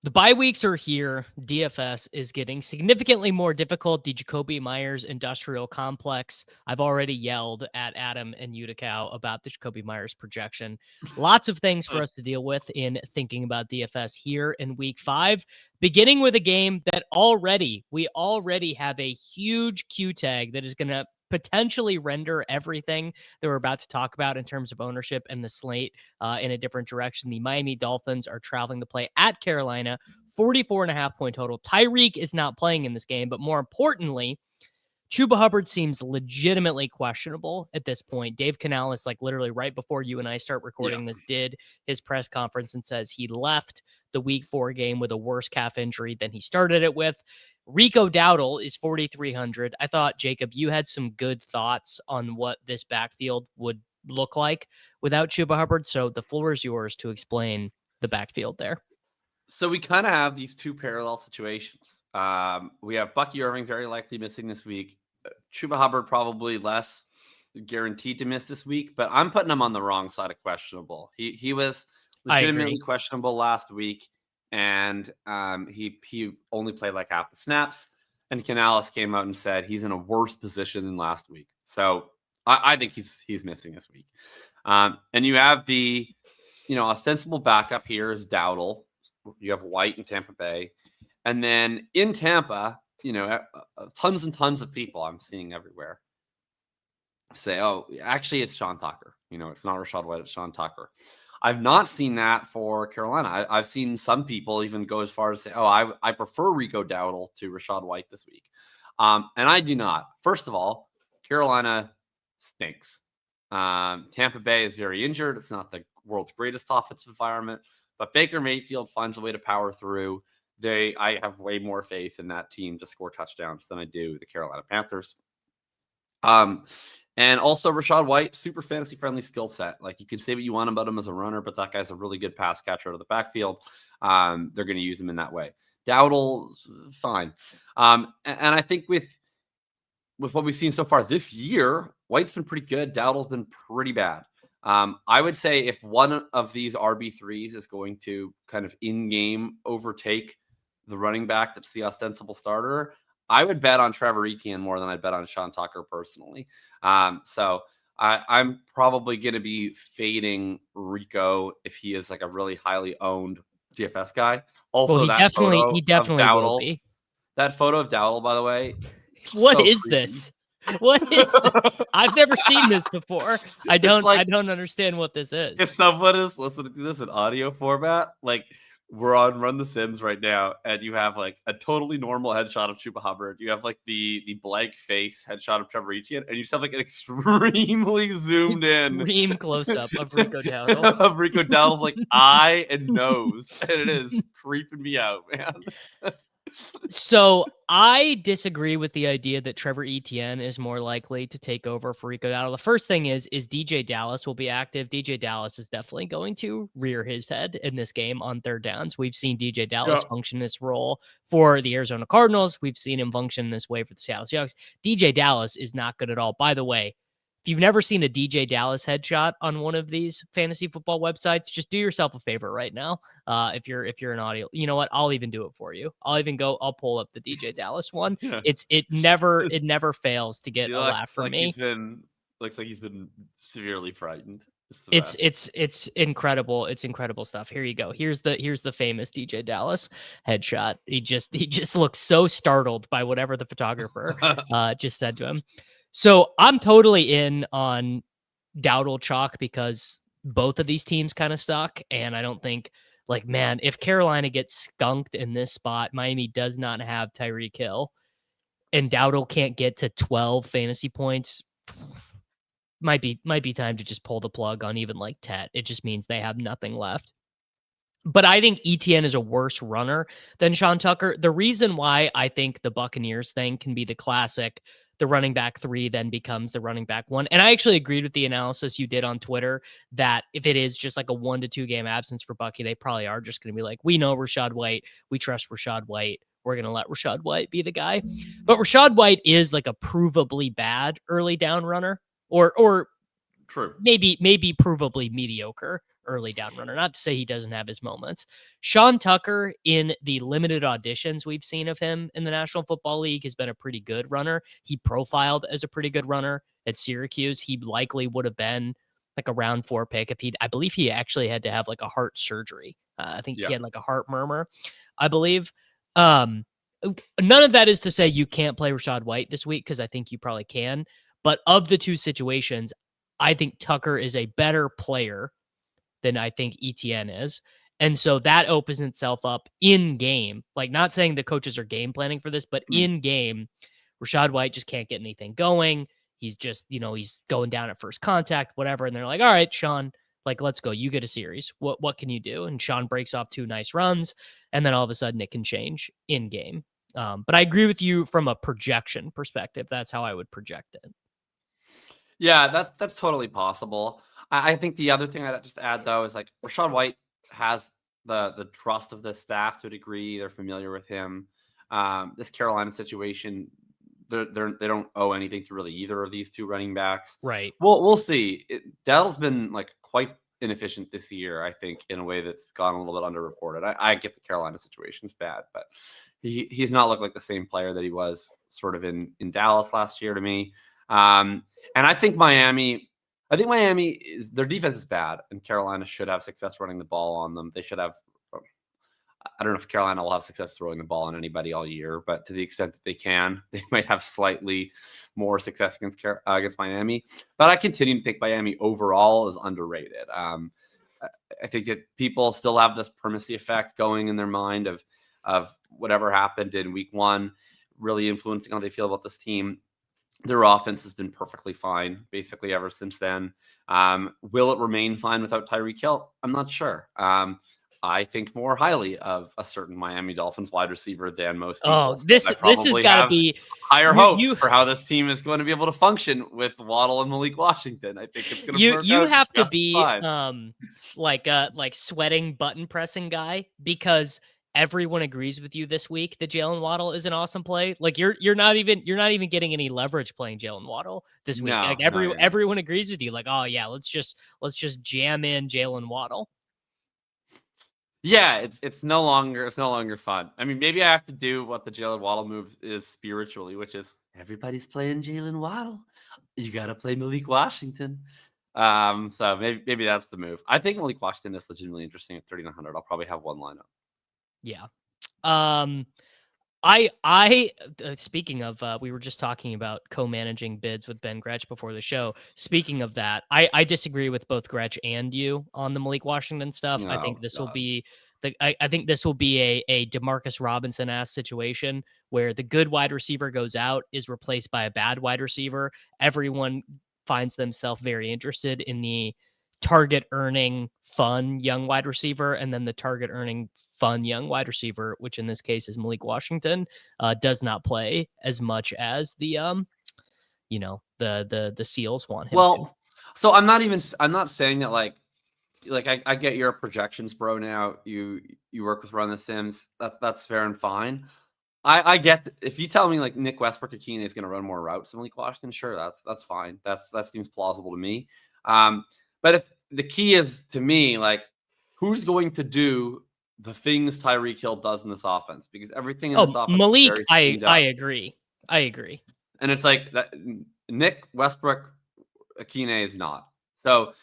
The bye weeks are here. DFS is getting significantly more difficult. The Jacoby Myers industrial complex. I've already yelled at Adam and Utica about the Jacoby Myers projection. Lots of things for us to deal with in thinking about DFS here in week 5, beginning with a game that we already have a huge Q tag that is going to potentially render everything that we're about to talk about in terms of ownership and the slate in a different direction. The Miami Dolphins are traveling to play at Carolina, 44.5 point total. Tyreek is not playing in this game, but more importantly, Chuba Hubbard seems legitimately questionable at this point. Dave Canales, like literally right before you and I start recording this, did his press conference and says he left the week 4 game with a worse calf injury than he started it with. Rico Dowdle is 4,300. I thought, Jacob, you had some good thoughts on what this backfield would look like without Chuba Hubbard. So the floor is yours to explain the backfield there. So we kind of have these two parallel situations. We have Bucky Irving very likely missing this week. Chuba Hubbard probably less guaranteed to miss this week, but I'm putting him on the wrong side of questionable. He was legitimately questionable last week, and he only played like half the snaps. And Canales came out and said he's in a worse position than last week. So I think he's missing this week. And you have the ostensible backup here is Dowdle. You have White in Tampa Bay. And then in Tampa, tons and tons of people I'm seeing everywhere say, oh, actually, it's Sean Tucker. It's not Rachaad White, it's Sean Tucker. I've not seen that for Carolina. I've seen some people even go as far as say, oh, I prefer Rico Dowdle to Rachaad White this week. And I do not. First of all, Carolina stinks. Tampa Bay is very injured. It's not the world's greatest offensive environment, but Baker Mayfield finds a way to power through. I have way more faith in that team to score touchdowns than I do the Carolina Panthers. And also Rachaad White, super fantasy friendly skill set. Like, you can say what you want about him as a runner, but that guy's a really good pass catcher out of the backfield. They're going to use him in that way. Dowdle's fine. And I think with what we've seen so far this year, White's been pretty good. Dowdle's been pretty bad. I would say if one of these RB3s is going to kind of in-game overtake the running back that's the ostensible starter, I would bet on Trevor Etienne more than I'd bet on Sean Tucker personally. So I'm probably going to be fading Rico if he is like a really highly owned DFS guy. Also, he definitely will be. That photo of Dowdle, by the way. What is this? What is this? I've never seen this before. I don't understand what this is. If someone is listening to this in audio format, like, we're on Run the Sims right now, and you have like a totally normal headshot of Chuba Hubbard. You have like the blank face headshot of Trevor Etienne, and you just have like an extremely zoomed extreme close-up of Rico Dowdle. of Rico Dowdle's like eye and nose, and it is creeping me out, man. So I disagree with the idea that Trevor Etienne is more likely to take over for Rico Dowdle. The first thing is DJ Dallas will be active. DJ Dallas is definitely going to rear his head in this game on third downs. We've seen DJ Dallas function this role for the Arizona Cardinals. We've seen him function this way for the Seattle Seahawks. DJ Dallas is not good at all. By the way, if you've never seen a DJ Dallas headshot on one of these fantasy football websites, just do yourself a favor right now. If you're an audio, you know what? I'll even do it for you. I'll pull up the DJ Dallas one. Yeah. It never fails to get a laugh from me. Looks like he's been severely frightened. It's incredible. It's incredible stuff. Here you go. Here's the famous DJ Dallas headshot. He just looks so startled by whatever the photographer just said to him. So I'm totally in on Dowdle chalk because both of these teams kind of suck. And I don't think, like, man, if Carolina gets skunked in this spot, Miami does not have Tyreek Hill, and Dowdle can't get to 12 fantasy points, might be time to just pull the plug on even like Tet. It just means they have nothing left. But I think Etienne is a worse runner than Sean Tucker. The reason why I think the Buccaneers thing can be the classic, the running back 3 then becomes the running back 1. And I actually agreed with the analysis you did on Twitter that if it is just like a 1 to 2 game absence for Bucky, they probably are just going to be like, we know Rachaad White. We trust Rachaad White. We're going to let Rachaad White be the guy. But Rachaad White is like a provably bad early down runner or True. Maybe provably mediocre early down runner. Not to say he doesn't have his moments. Sean Tucker, in the limited auditions we've seen of him in the National Football League, has been a pretty good runner. He profiled as a pretty good runner at Syracuse. He likely would have been like a round 4 pick if I believe he actually had to have like a heart surgery. I think he had like a heart murmur, I believe. None of that is to say you can't play Rachaad White this week, because I think you probably can. But of the two situations, I think Tucker is a better player than I think Etienne is. And so that opens itself up in game. Like, not saying the coaches are game planning for this, but in game, Rachaad White just can't get anything going. He's just, he's going down at first contact, whatever. And they're like, all right, Sean, like, let's go. You get a series. What can you do? And Sean breaks off 2 nice runs. And then all of a sudden it can change in game. But I agree with you from a projection perspective. That's how I would project it. Yeah, that's totally possible. I think the other thing I'd just add, though, is like Rachaad White has the trust of the staff to a degree. They're familiar with him. This Carolina situation, they don't owe anything to really either of these 2 running backs. Right. We'll see. Dowdle's been like quite inefficient this year, I think, in a way that's gone a little bit underreported. I get the Carolina situation's bad, but he's not looked like the same player that he was sort of in Dallas last year to me. And I think Miami is, their defense is bad, and Carolina should have success running the ball on them. They should have, I don't know if Carolina will have success throwing the ball on anybody all year, but to the extent that they can, they might have slightly more success against Miami. But I continue to think Miami overall is underrated. I think that people still have this primacy effect going in their mind of whatever happened in week 1 really influencing how they feel about this team. Their offense has been perfectly fine basically ever since then. Will it remain fine without Tyreek Hill? I'm not sure. I think more highly of a certain Miami Dolphins wide receiver than most people. Oh, this has got to be higher hopes for how this team is going to be able to function with Waddle and Malik Washington. I think it's going to work you out have to just be fine. like sweating button pressing guy, because everyone agrees with you this week that Jalen Waddle is an awesome play. Like, you're not even getting any leverage playing Jalen Waddle this week. Like, everyone agrees with you. Like, oh yeah, let's just jam in Jalen Waddle. Yeah, it's no longer fun. I mean, maybe I have to do what the Jalen Waddle move is spiritually, which is everybody's playing Jalen Waddle. You got to play Malik Washington. So maybe that's the move. I think Malik Washington is legitimately interesting at 3,900. I'll probably have one lineup. Yeah. I speaking of, we were just talking about co-managing bids with Ben Gretsch before the show. Speaking of that, I disagree with both Gretsch and you on the Malik Washington stuff. I think this will be I think this will be a DeMarcus Robinson-ass situation where the good wide receiver goes out, is replaced by a bad wide receiver. Everyone finds themselves very interested in the target earning fun young wide receiver, and then the target earning fun young wide receiver, which in this case is Malik Washington, does not play as much as the the Seals want him to. So I'm not saying that like I get your projections, bro. Now you work with Run the Sims. That's fair and fine. I get if you tell me like Nick Westbrook-Ikhine is going to run more routes than Malik Washington, sure, that's fine. That seems plausible to me. But if the key is to me, like, who's going to do the things Tyreek Hill does in this offense? Because everything in this offense Malik, is very I agree. And it's like that Nick Westbrook-Ikhine is not. So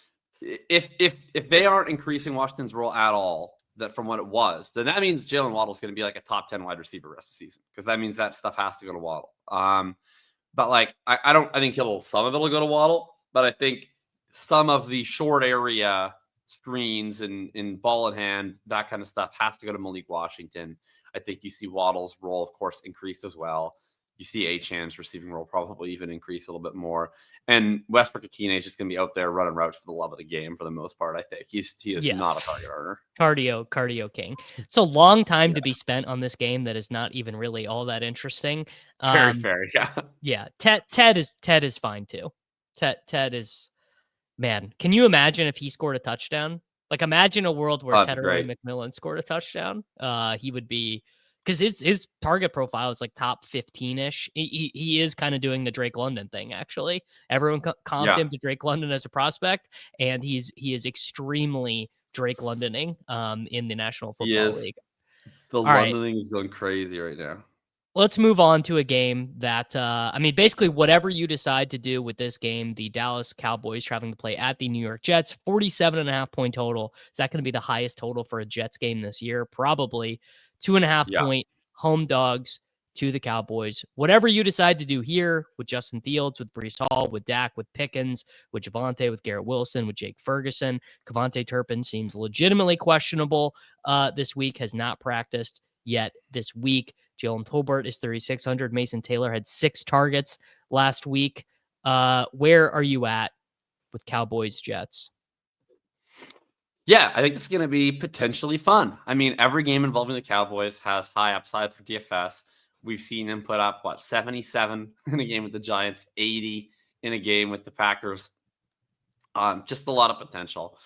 if they aren't increasing Washington's role at all, that from what it was, then that means Jalen Waddle is going to be like a top 10 wide receiver rest of the season, because that means that stuff has to go to Waddle. But like I think some of it'll go to Waddle, but I think some of the short area screens and ball in hand, that kind of stuff has to go to Malik Washington. I think you see Waddle's role, of course, increased as well. You see Etienne's receiving role probably even increase a little bit more. And Westbrook-Ikhine is just going to be out there running routes for the love of the game for the most part, I think. He is not a target earner. Cardio king. It's a long time to be spent on this game that is not even really all that interesting. Very fair, yeah. Yeah, Ted is fine too. Ted is, man, can you imagine if he scored a touchdown? Like, imagine a world where Ted McMillan scored a touchdown. He would be because his target profile is like top 15-ish. He is kind of doing the Drake London thing, actually. Everyone comped him to Drake London as a prospect, and he is extremely Drake Londoning in the National Football League. The All right. Londoning is going crazy right now. Let's move on to a game that, basically whatever you decide to do with this game, the Dallas Cowboys traveling to play at the New York Jets, 47.5 point total. Is that going to be the highest total for a Jets game this year? Probably. 2.5 point home dogs to the Cowboys. Whatever you decide to do here with Justin Fields, with Breece Hall, with Dak, with Pickens, with Javonte, with Garrett Wilson, with Jake Ferguson. Kevontae Turpin seems legitimately questionable this week, has not practiced yet this week. Jalen Tolbert is 3,600. Mason Taylor had 6 targets last week. Where are you at with Cowboys Jets? Yeah, I think this is going to be potentially fun. I mean, every game involving the Cowboys has high upside for DFS. We've seen them put up, 77 in a game with the Giants, 80 in a game with the Packers. Just a lot of potential.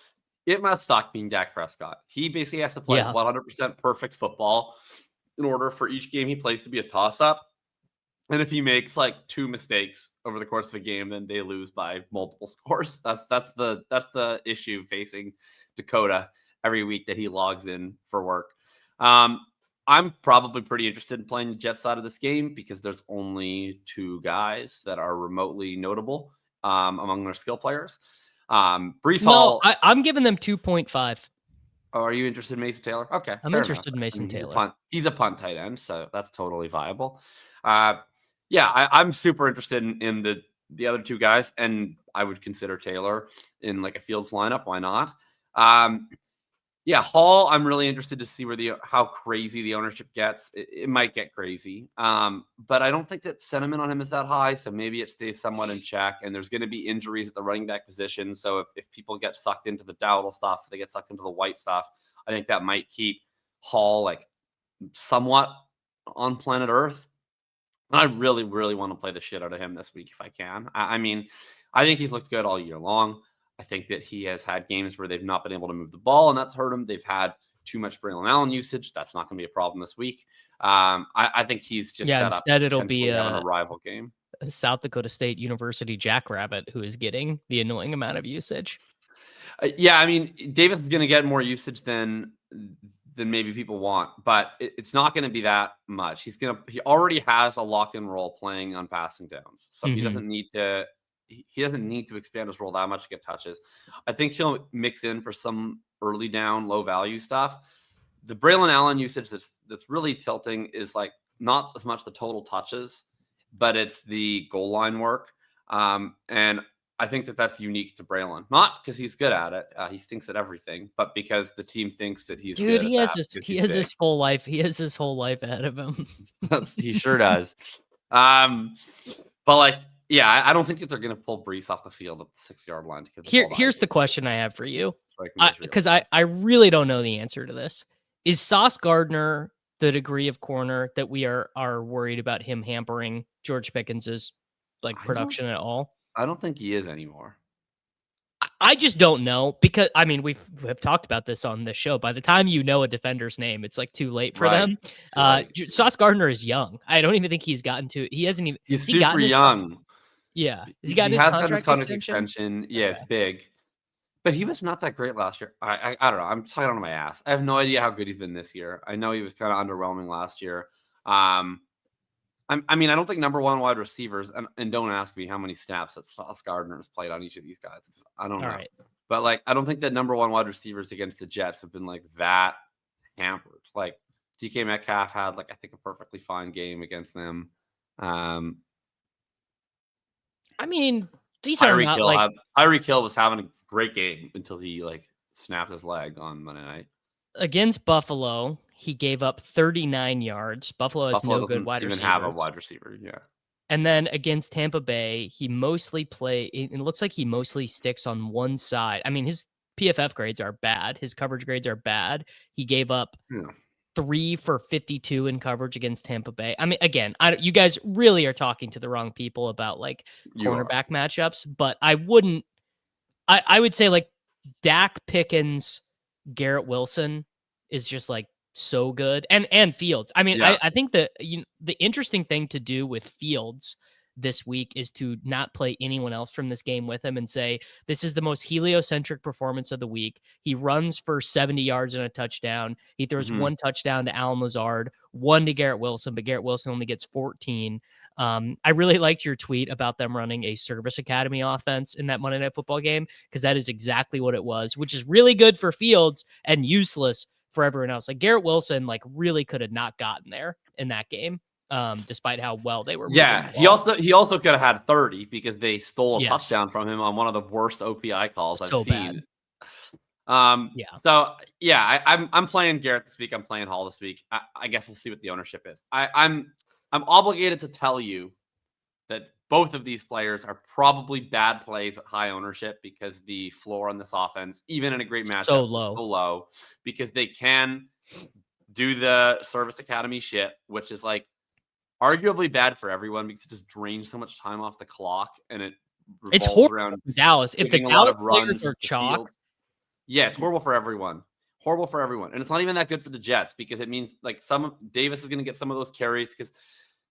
It must suck being Dak Prescott. He basically has to play 100% perfect football in order for each game he plays to be a toss-up. And if he makes like 2 mistakes over the course of a game, then they lose by multiple scores. That's the issue facing Dakota every week that he logs in for work. I'm probably pretty interested in playing the Jets side of this game because there's only 2 guys that are remotely notable among their skill players. Breece Hall. I'm giving them 2.5. Oh, are you interested in Mason Taylor? Okay, I'm interested in Mason Taylor. He's a punt tight end, so that's totally viable. I'm super interested in the other 2 guys, and I would consider Taylor in like a Fields lineup. Why not? Hall, I'm really interested to see how crazy the ownership gets. It might get crazy, but I don't think that sentiment on him is that high, so maybe it stays somewhat in check, and there's going to be injuries at the running back position, so if people get sucked into the Dowdle stuff, if they get sucked into the White stuff, I think that might keep Hall like somewhat on planet Earth. And I really, really want to play the shit out of him this week if I can. I mean, I think he's looked good all year long. I think that he has had games where they've not been able to move the ball, and that's hurt him. They've had too much Braylon Allen usage. That's not going to be a problem this week. I think he's just set up. Instead it'll be a rival game. South Dakota State University Jackrabbit who is getting the annoying amount of usage. I mean, Davis is going to get more usage than maybe people want, but it's not going to be that much. He already has a lock-in role playing on passing downs, so he doesn't need to. He doesn't need to expand his role that much to get touches. I think he'll mix in for some early down, low value stuff. The Braylon Allen usage that's really tilting is like not as much the total touches, but it's the goal line work. And I think that's unique to Braylon, not because he's good at it. He stinks at everything, but because the team thinks that he's good. He has his whole life. He has his whole life ahead of him. He sure does. But like, yeah, I don't think that they're going to pull Breece off the field at the 6-yard line. Here's the question I have for you, because I really don't know the answer to this. Is Sauce Gardner the degree of corner that we are worried about him hampering George Pickens's production at all? I don't think he is anymore. I just don't know, because I mean we've talked about this on this show. By the time you know a defender's name, it's like too late for them. Sauce Gardner is young. I don't even think he's gotten to. He hasn't even. He's super young. Yeah, he has gotten his contract extension. Yeah, okay. It's big, but he was not that great last year. I don't know. I'm talking out of my ass. I have no idea how good he's been this year. I know he was kind of underwhelming last year. I don't think number 1 wide receivers, and don't ask me how many snaps that Sauce Gardner has played on each of these guys, because I don't know. Right. But I don't think that number 1 wide receivers against the Jets have been that hampered. DK Metcalf had I think a perfectly fine game against them. I mean, these are not Tyreek Hill was having a great game until he snapped his leg on Monday night. Against Buffalo, he gave up 39 yards. Buffalo has no good wide receivers. Have a wide receiver, yeah. And then against Tampa Bay, he mostly it looks like he mostly sticks on one side. I mean, his PFF grades are bad. His coverage grades are bad. He gave up 3 for 52 in coverage against Tampa Bay. I mean, again, you guys really are talking to the wrong people about cornerback matchups, but I would say Dak, Pickens, Garrett Wilson is just so good. And Fields. I mean, Yeah. I think the interesting thing to do with Fields this week is to not play anyone else from this game with him and say, this is the most heliocentric performance of the week. He runs for 70 yards and a touchdown. He throws one touchdown to Allen Lazard, one to Garrett Wilson, but Garrett Wilson only gets 14. I really liked your tweet about them running a service academy offense in that Monday Night Football game, because that is exactly what it was, which is really good for Fields and useless for everyone else. Like Garrett Wilson, like really could have not gotten there in that game, despite how well they were. Yeah, he also could have had 30 because they stole a touchdown from him on one of the worst OPI calls I've seen. So yeah, I'm playing Garrett this week. I'm playing Hall this week. I guess we'll see what the ownership is. I'm obligated to tell you that both of these players are probably bad plays at high ownership because the floor on this offense, even in a great matchup, is so low because they can do the service academy shit, which is like arguably bad for everyone because it just drains so much time off the clock and it's horrible around Dallas. If the Dallas players are chalk, yeah, it's horrible for everyone. Horrible for everyone. And it's not even that good for the Jets because it means like Davis is going to get some of those carries, because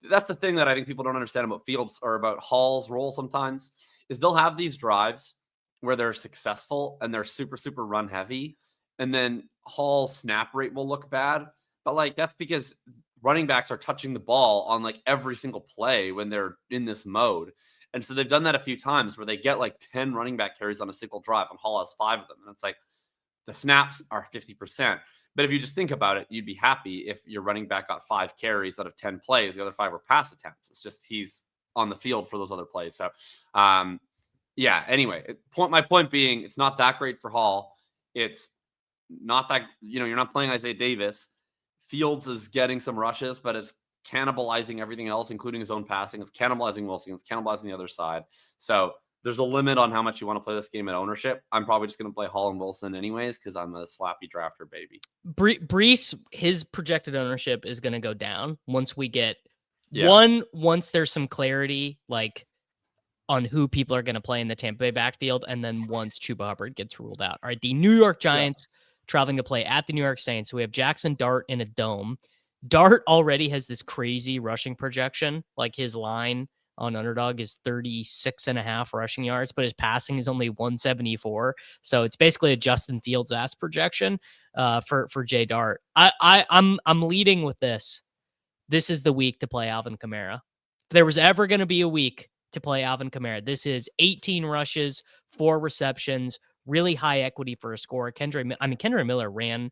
that's the thing that I think people don't understand about Fields or about Hall's role sometimes is they'll have these drives where they're successful and they're super, super run heavy. And then Hall's snap rate will look bad. But like, that's because running backs are touching the ball on like every single play when they're in this mode. And so they've done that a few times where they get like 10 running back carries on a single drive and Hall has 5 of them. And it's like the snaps are 50%. But if you just think about it, you'd be happy if your running back got 5 carries out of 10 plays. The other 5 were pass attempts. It's just he's on the field for those other plays. So, yeah, anyway, my point being, it's not that great for Hall. It's not that, you're not playing Isaiah Davis. Fields is getting some rushes, but it's cannibalizing everything else, including his own passing. It's cannibalizing Wilson. It's cannibalizing the other side. So there's a limit on how much you want to play this game at ownership. I'm probably just going to play Hall and Wilson anyways because I'm a slappy drafter, baby. Breece, his projected ownership is going to go down once we get once there's some clarity, like on who people are going to play in the Tampa Bay backfield, and then once Chuba Hubbard gets ruled out. All right, the New York Giants traveling to play at the New York Saints. So we have Jackson Dart in a dome. Dart already has this crazy rushing projection. Like his line on Underdog is 36.5 rushing yards, but his passing is only 174. So it's basically a Justin Fields-ass projection for Jay Dart. I'm leading with this. This is the week to play Alvin Kamara. If there was ever going to be a week to play Alvin Kamara, this is 18 rushes, 4 receptions, really high equity for a score. Kendra Miller ran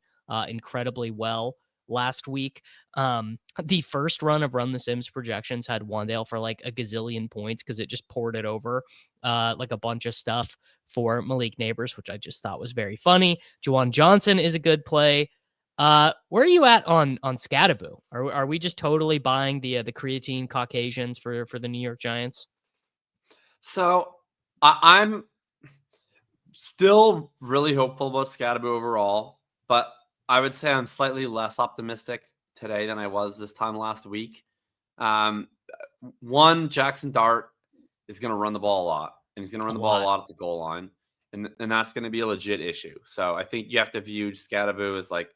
incredibly well last week. The first run of Run the Sims projections had Wandale for like a gazillion points because it just poured it over like a bunch of stuff for Malik Neighbors, which I just thought was very funny. Juwan Johnson is a good play. Where are you at on Scattaboo? Are we just totally buying the creatine Caucasians for the New York Giants? So I'm still really hopeful about Scattaboo overall, but I would say I'm slightly less optimistic today than I was this time last week. One, Jackson Dart is going to run the ball a lot, and he's going to run the ball a lot at the goal line, and that's going to be a legit issue. So I think you have to view Scattaboo as like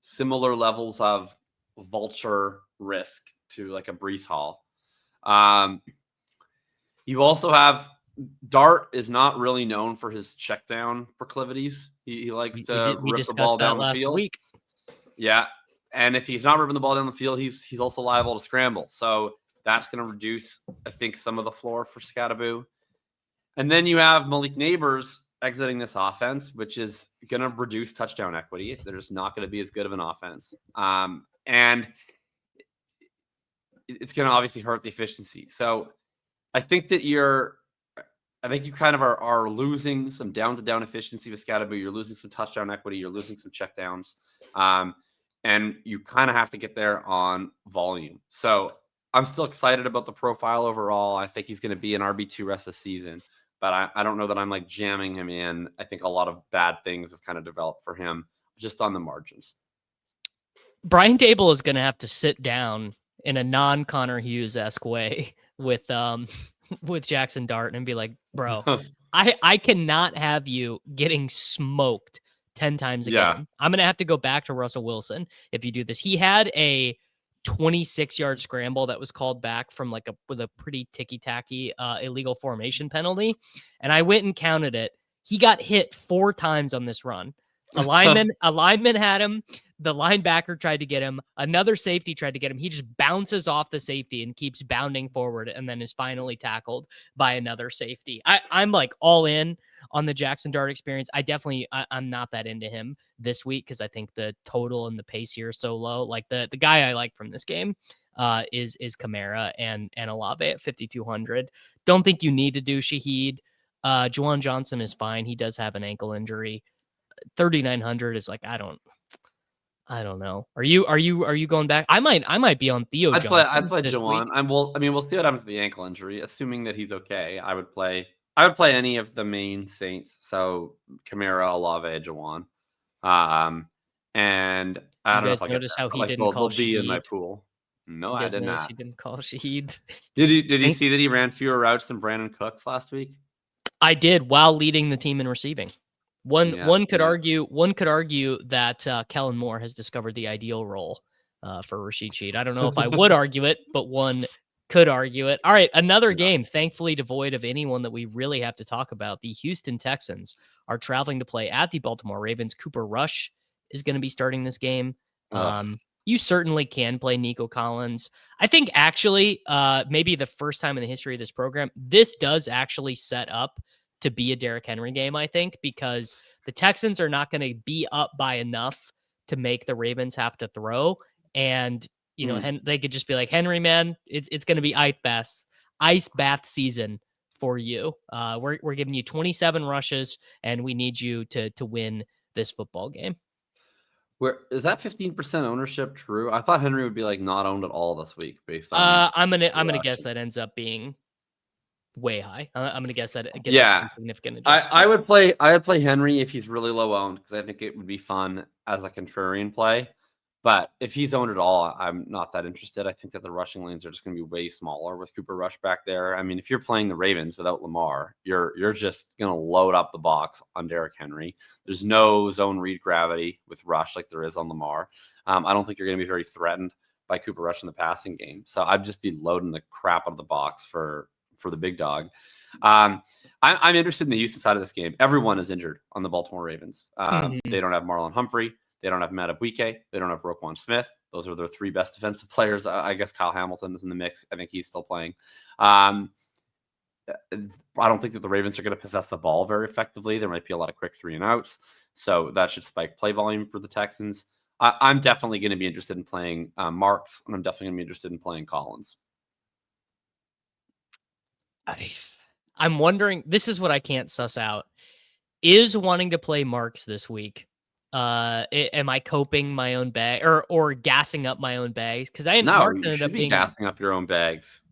similar levels of vulture risk to like a Breece Hall. You also have Dart is not really known for his check down proclivities. He likes to rip the ball down the field. Week. Yeah. And if he's not ripping the ball down the field, he's also liable to scramble. So that's going to reduce, I think, some of the floor for Scattaboo. And then you have Malik Neighbors exiting this offense, which is going to reduce touchdown equity. They're just not going to be as good of an offense. And it's going to obviously hurt the efficiency. So I think that you kind of are losing some down-to-down efficiency with Scattaboo. You're losing some touchdown equity. You're losing some checkdowns. And you kind of have to get there on volume. So I'm still excited about the profile overall. I think he's going to be an RB2 rest of the season. But I don't know that I'm like jamming him in. I think a lot of bad things have kind of developed for him just on the margins. Brian Dable is going to have to sit down in a non-Connor Hughes-esque way with Jackson Dart and be like, bro, I cannot have you getting smoked 10 times a Yeah. game. I'm going to have to go back to Russell Wilson if you do this. He had a 26-yard scramble that was called back from with a pretty ticky-tacky illegal formation penalty, and I went and counted it. He got hit 4 times on this run. A lineman had him. The linebacker tried to get him. Another safety tried to get him. He just bounces off the safety and keeps bounding forward, and then is finally tackled by another safety. I'm like all in on the Jackson Dart experience. I'm not that into him this week because I think the total and the pace here is so low. Like the guy I like from this game is Kamara and Olave at 5,200. Don't think you need to do Shaheed. Juwan Johnson is fine. He does have an ankle injury. 3,900 is like I don't know. Are you going back? I might be on Theo Johnson. I'd play this Juwan. week. We'll see what happens to the ankle injury. Assuming that he's okay, I would play any of the main Saints. So Kamara, Olave, Juwan. And I don't know if I notice how he like, didn't call they'll be in my Shaheed. pool. No, You I guys did notice not. he didn't call Shaheed. Did you see that he ran fewer routes than Brandon Cooks last week? I did, while leading the team in receiving. One could argue that Kellen Moore has discovered the ideal role for Rashid Shaheed. I don't know if I would argue it, but one could argue it. All right, another game, thankfully devoid of anyone that we really have to talk about. The Houston Texans are traveling to play at the Baltimore Ravens. Cooper Rush is going to be starting this game. You certainly can play Nico Collins. I think actually, maybe the first time in the history of this program, this does actually set up to be a Derrick Henry game, I think, because the Texans are not going to be up by enough to make the Ravens have to throw. And, they could just be like, Henry, man, it's going to be ice bath season for you. We're giving you 27 rushes, and we need you to win this football game. Where is that 15% ownership true? I thought Henry would be like not owned at all this week based on. I'm gonna guess that ends up being way high. I'm gonna guess that it gets a significant adjustment. I would play Henry if he's really low owned because I think it would be fun as a contrarian play. But if he's owned at all, I'm not that interested. I think that the rushing lanes are just going to be way smaller with Cooper Rush back there. I mean, if you're playing the Ravens without Lamar, you're just going to load up the box on Derrick Henry. There's no zone read gravity with Rush like there is on Lamar. I don't think you're going to be very threatened by Cooper Rush in the passing game. So I'd just be loading the crap out of the box for the big dog. I'm interested in the Houston side of this game. Everyone is injured on the Baltimore Ravens. They don't have Marlon Humphrey. They don't have Mattek. They don't have Roquan Smith. Those are their 3 best defensive players. I guess Kyle Hamilton is in the mix. I think he's still playing. I don't think that the Ravens are going to possess the ball very effectively. There might be a lot of quick 3 and outs. So that should spike play volume for the Texans. I'm definitely going to be interested in playing Marks, and I'm definitely going to be interested in playing Collins. I'm wondering, this is what I can't suss out. Is wanting to play Marks this week, am I coping my own bag or gassing up my own bags? Because Marks ended up being gassing up your own bags.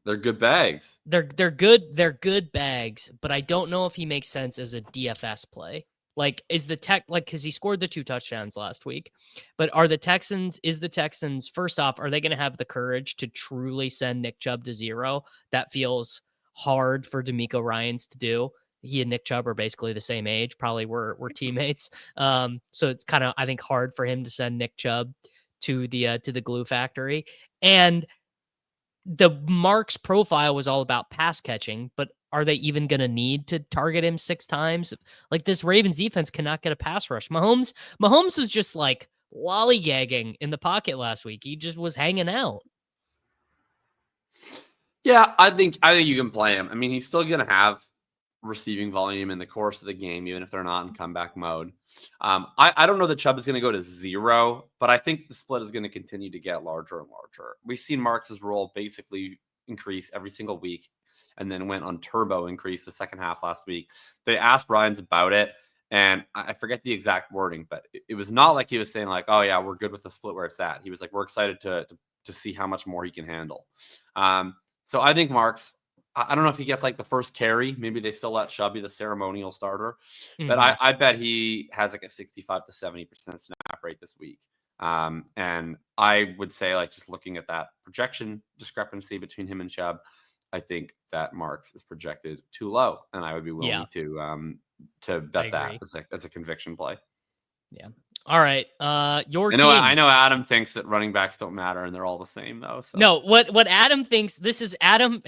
They're good bags. They're good bags, but I don't know if he makes sense as a DFS play. Like, is the because he scored the 2 touchdowns last week, but is the Texans, first off, are they going to have the courage to truly send Nick Chubb to 0? That feels hard for DeMeco Ryans to do. He and Nick Chubb are basically the same age, probably were teammates. So it's kind of, I think, hard for him to send Nick Chubb to the glue factory. And the Marks profile was all about pass catching, but are they even going to need to target him 6 times? Like, this Ravens defense cannot get a pass rush. Mahomes was just like lollygagging in the pocket last week. He just was hanging out. Yeah, I think you can play him. I mean, he's still going to have receiving volume in the course of the game, even if they're not in comeback mode. I don't know that Chubb is going to go to 0, but I think the split is going to continue to get larger and larger. We've seen Marks' role basically increase every single week and then went on turbo increase the second half last week. They asked Ryans about it, and I forget the exact wording, but it was not like he was saying like, oh yeah, we're good with the split where it's at. He was like, we're excited to see how much more he can handle. So I think Marks, I don't know if he gets like the first carry. Maybe they still let Chubb be the ceremonial starter. But I bet he has like a 65 to 70% snap rate this week. And I would say, like, just looking at that projection discrepancy between him and Chubb, I think that Marks is projected too low. And I would be willing to bet that as a conviction play. Yeah. All right. Your I team. know Adam thinks that running backs don't matter and they're all the same though. So No, what Adam thinks, this is Adam,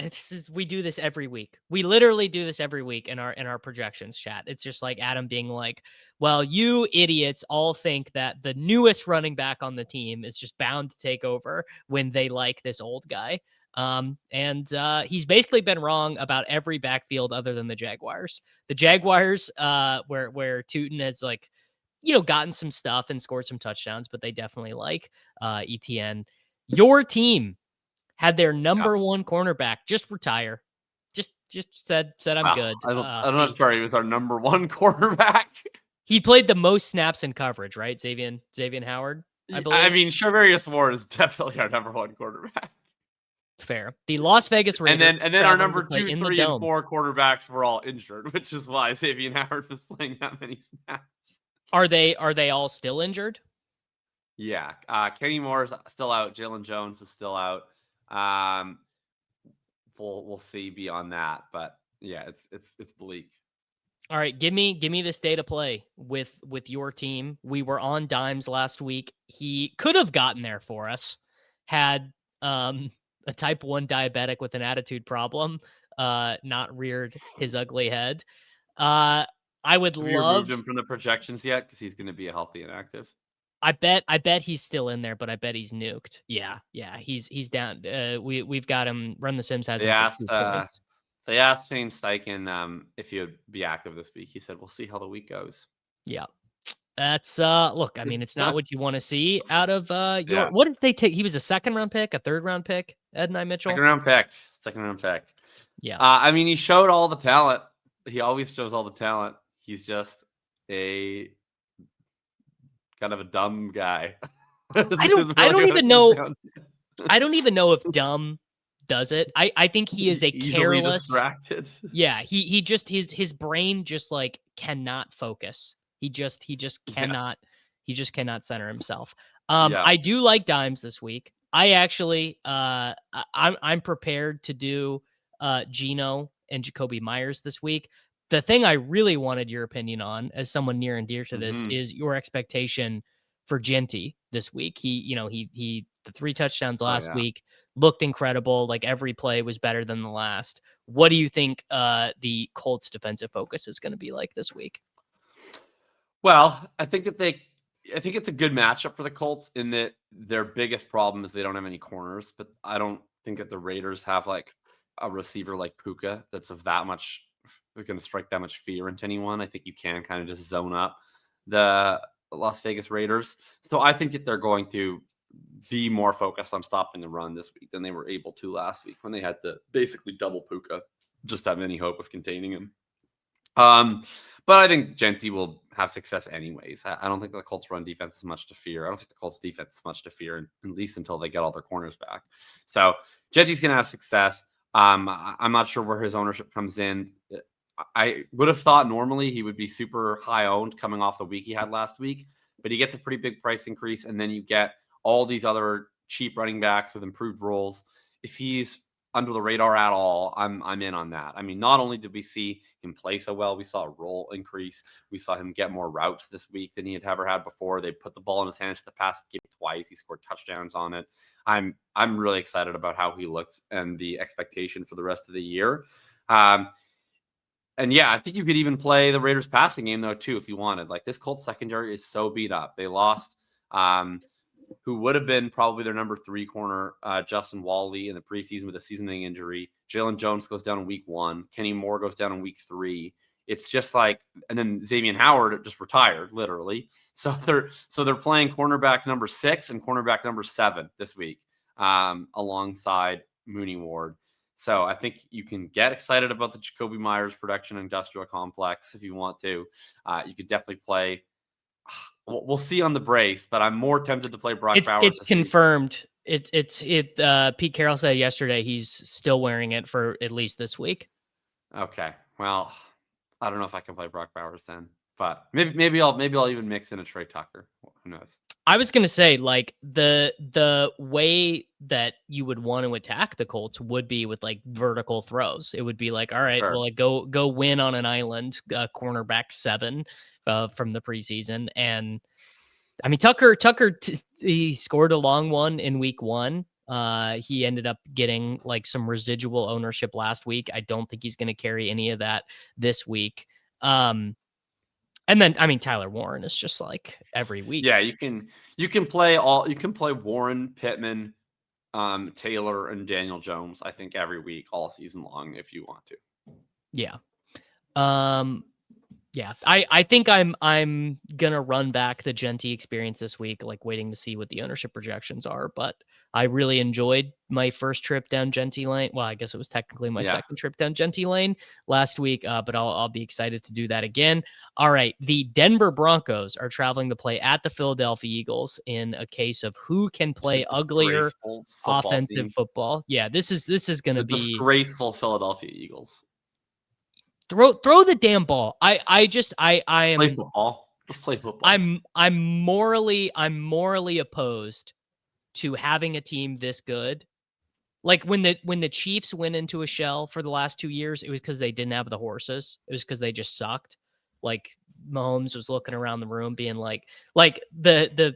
we do this every week. We literally do this every week in our projections chat. It's just like Adam being like, well, you idiots all think that the newest running back on the team is just bound to take over when they like this old guy. And he's basically been wrong about every backfield other than the Jaguars. The Jaguars, where Tootin has like, gotten some stuff and scored some touchdowns, but they definitely like Etienne. Your team had their yeah. number one cornerback just retire. Just said I'm Well, good. I'm not sure he was our number one quarterback. He played the most snaps in coverage, right? Xavier Howard, I I believe. mean, Charvarius Ward is definitely our number one quarterback. Fair. The Las Vegas Raiders And then our traveling to number play 2, in the 3, and dome. 4 quarterbacks were all injured, which is why Xavier Howard was playing that many snaps. Are they all still injured? Yeah, Kenny Moore's still out. Jalen Jones is still out. We'll see beyond that, but yeah, it's bleak. All right, give me this day to play with your team. We were on dimes last week. He could have gotten there for us had a type 1 diabetic with an attitude problem not reared his ugly head. I would Have you removed love him from the projections yet? Because he's going to be a healthy and active. I bet he's still in there, but I bet he's nuked. Yeah, he's down. We've got him. Run the Sims has They him for asked 2 points. they asked Shane Steichen if he would be active this week. He said, "We'll see how the week goes." Yeah. That's look, I mean, it's not what you want to see out of Yeah, what did they take? He was a 2nd-round pick, a 3rd-round pick, Ed and Mitchell. second round pick. Yeah. I mean, he showed all the talent. He always shows all the talent. He's just a kind of a dumb guy. I don't even know. I don't even know if dumb does it. I think he is a Easily careless. distracted. Yeah, he just his brain just like cannot focus. He just cannot center himself. Yeah. I do like dimes this week. I actually I'm prepared to do Geno and Jacoby Myers this week. The thing I really wanted your opinion on, as someone near and dear to this, is your expectation for Genty this week. He the 3 touchdowns last week looked incredible. Like every play was better than the last. What do you think the Colts defensive focus is going to be like this week? Well, I think it's a good matchup for the Colts in that their biggest problem is they don't have any corners, but I don't think that the Raiders have like a receiver like Puka that's of that much going to strike that much fear into anyone. I think you can kind of just zone up the Las Vegas Raiders. So I think that they're going to be more focused on stopping the run this week than they were able to last week when they had to basically double Puka just to have any hope of containing him. But I think Genty will have success anyways. I don't think the Colts run defense is much to fear. I don't think the Colts defense is much to fear, at least until they get all their corners back. So Genty's going to have success. I'm not sure where his ownership comes in. I would have thought normally he would be super high owned coming off the week he had last week, but he gets a pretty big price increase. And then you get all these other cheap running backs with improved roles. If he's under the radar at all, I'm in on that. I mean, not only did we see him play so well, we saw a role increase. We saw him get more routes this week than he had ever had before. They put the ball in his hands, the pass game twice. He scored touchdowns on it. I'm really excited about how he looks and the expectation for the rest of the year. And yeah, I think you could even play the Raiders passing game though too if you wanted. Like this Colts secondary is so beat up. They lost who would have been probably their number 3 corner, Justin Wally, in the preseason with a season-ending injury. Jalen Jones goes down in week 1. Kenny Moore goes down in week 3. It's just like, and then Xavier Howard just retired, literally. So they're playing cornerback number 6 and cornerback number 7 this week, alongside Mooney Ward. So I think you can get excited about the Jacoby Myers production industrial complex if you want to. You could definitely play. We'll see on the brace, but I'm more tempted to play Brock Bowers. It's confirmed. Pete Carroll said yesterday he's still wearing it for at least this week. Okay. Well, I don't know if I can play Brock Bowers then, but maybe I'll even mix in a Trey Tucker. Who knows? I was gonna say, like, the way that you would want to attack the Colts would be with like vertical throws. It would be like, all right, Sure. well, like go win on an island, cornerback 7 from the preseason, and I mean Tucker he scored a long one in week 1. He ended up getting like some residual ownership last week. I don't think he's going to carry any of that this week. And then, I mean, Tyler Warren is just like every week. Yeah, you can play Warren, Pittman, Taylor, and Daniel Jones, I think, every week, all season long, if you want to. Yeah. Um, yeah. I think I'm gonna run back the Genty experience this week, like waiting to see what the ownership projections are. But I really enjoyed my first trip down Genty Lane. Well, I guess it was technically my Yeah. second trip down Genty Lane last week. But I'll be excited to do that again. All right. The Denver Broncos are traveling to play at the Philadelphia Eagles in a case of who can play uglier Disgraceful football offensive team. football. Yeah, this is gonna The be disgraceful Philadelphia Eagles. throw the damn ball. I Play am football. Just play football. I'm morally opposed to having a team this good. Like when the Chiefs went into a shell for the last 2 years, it was because they didn't have the horses. It was because they just sucked. Like Mahomes was looking around the room being like the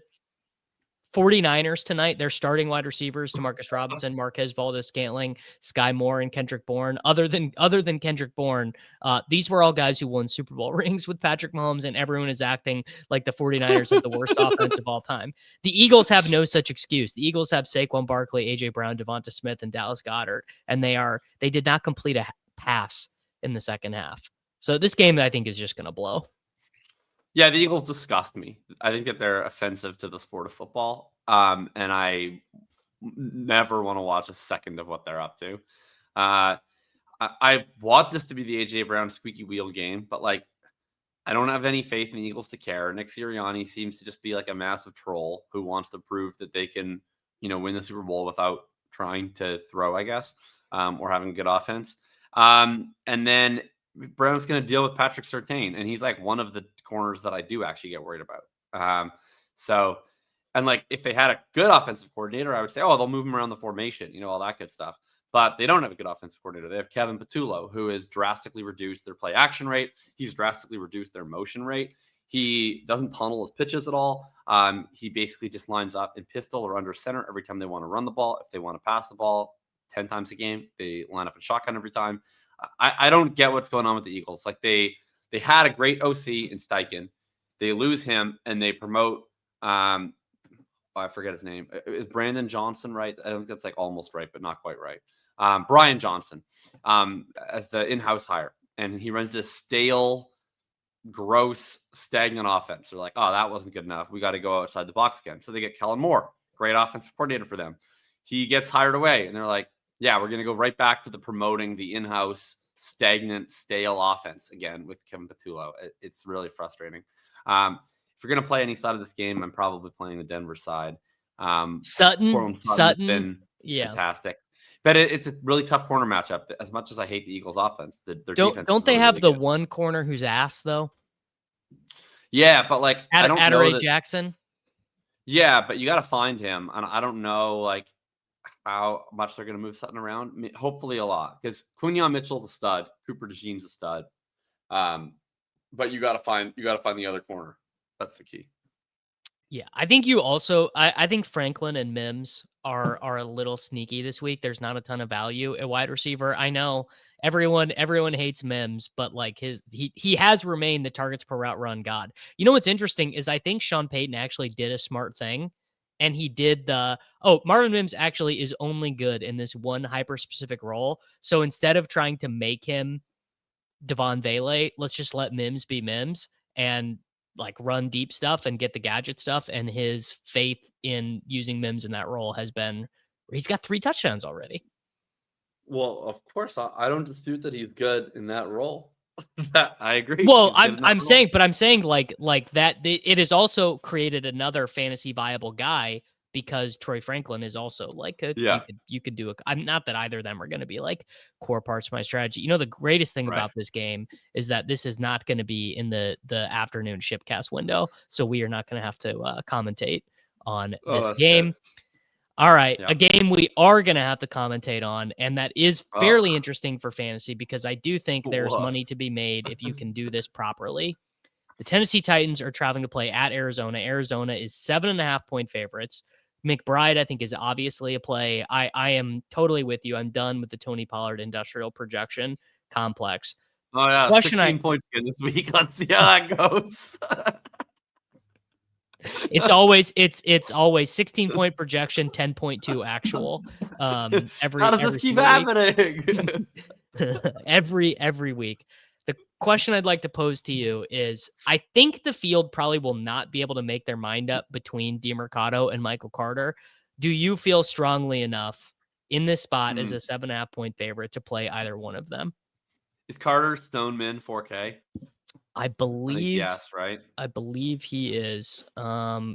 49ers tonight, their starting wide receivers, Demarcus Robinson, Marquez Valdes-Scantling, Sky Moore, and Kendrick Bourne. Other than Kendrick Bourne, these were all guys who won Super Bowl rings with Patrick Mahomes, and everyone is acting like the 49ers have the worst offense of all time. The Eagles have no such excuse. The Eagles have Saquon Barkley, A.J. Brown, Devonta Smith, and Dallas Goedert, and they did not complete a pass in the second half. So this game, I think, is just going to blow. Yeah, the Eagles disgust me. I think that they're offensive to the sport of football. And I never want to watch a second of what they're up to. I want this to be the AJ Brown squeaky wheel game, but like I don't have any faith in the Eagles to care. Nick Sirianni seems to just be like a massive troll who wants to prove that they can, win the Super Bowl without trying to throw, I guess, or having good offense. And then Brown's going to deal with Patrick Surtain, and he's like one of the corners that I do actually get worried about. And like if they had a good offensive coordinator, I would say, oh, they'll move him around the formation, all that good stuff. But they don't have a good offensive coordinator. They have Kevin Patullo, who has drastically reduced their play action rate. He's drastically reduced their motion rate. He doesn't tunnel his pitches at all. He basically just lines up in pistol or under center every time they want to run the ball. If they want to pass the ball 10 times a game, they line up in shotgun every time. I don't get what's going on with the Eagles. Like they had a great OC in Steichen. They lose him and they promote I forget his name. Is Brandon Johnson right? I think that's like almost right, but not quite right. Brian Johnson as the in-house hire. And he runs this stale, gross, stagnant offense. They're like, oh, that wasn't good enough. We got to go outside the box again. So they get Kellen Moore, great offensive coordinator for them. He gets hired away. And they're like, yeah, we're going to go right back to the promoting the in-house, stagnant, stale offense again with Kevin Patullo. It's really frustrating. If you're going to play any side of this game, I'm probably playing the Denver side. Sutton has been yeah. fantastic. But it's a really tough corner matchup. As much as I hate the Eagles' offense, their defense don't they really, have really the good. one corner who's ass though? Yeah, but like I don't know that Jackson. Yeah, but you got to find him, and I don't know like how much they're going to move Sutton around. I mean, hopefully a lot, because Quinyon Mitchell's a stud, Cooper DeJean's a stud. But you got to find the other corner. That's the key. Yeah, I think you also I think Franklin and Mims are a little sneaky this week. There's not a ton of value at wide receiver. I know everyone hates Mims, but like he has remained the targets per route run god. You know what's interesting is I think Sean Payton actually did a smart thing, and he did Marvin Mims actually is only good in this one hyper specific role. So instead of trying to make him Devon Vele, let's just let Mims be Mims and like run deep stuff and get the gadget stuff. And his faith in using Mims in that role has been, he's got 3 touchdowns already. Well, of course, I don't dispute that he's good in that role. I agree. Well, I'm saying like that it has also created another fantasy viable guy because Troy Franklin is also like you could do I'm not that either of them are going to be like core parts of my strategy. The greatest thing about this game is that this is not going to be in the afternoon shipcast window, so we are not going to have to commentate on Oh, this that's game. good. All right, Yeah. a game we are going to have to commentate on, and that is fairly interesting for fantasy because I do think there's Woof. money to be made if you can do this properly. The Tennessee Titans are traveling to play at Arizona. Arizona is 7.5-point favorites. McBride, I think, is obviously a play. I am totally with you. I'm done with the Tony Pollard industrial projection complex. Oh yeah, Question 16 points again this week. Let's see how that goes. It's always 16-point projection, 10.2 actual. How does this Every keep single week. happening? every week. The question I'd like to pose to you is I think the field probably will not be able to make their mind up between DeMercado and Michael Carter. Do you feel strongly enough in this spot as a 7.5-point favorite to play either one of them? Is Carter Stoneman 4K? I think believe yes, right? I believe he is.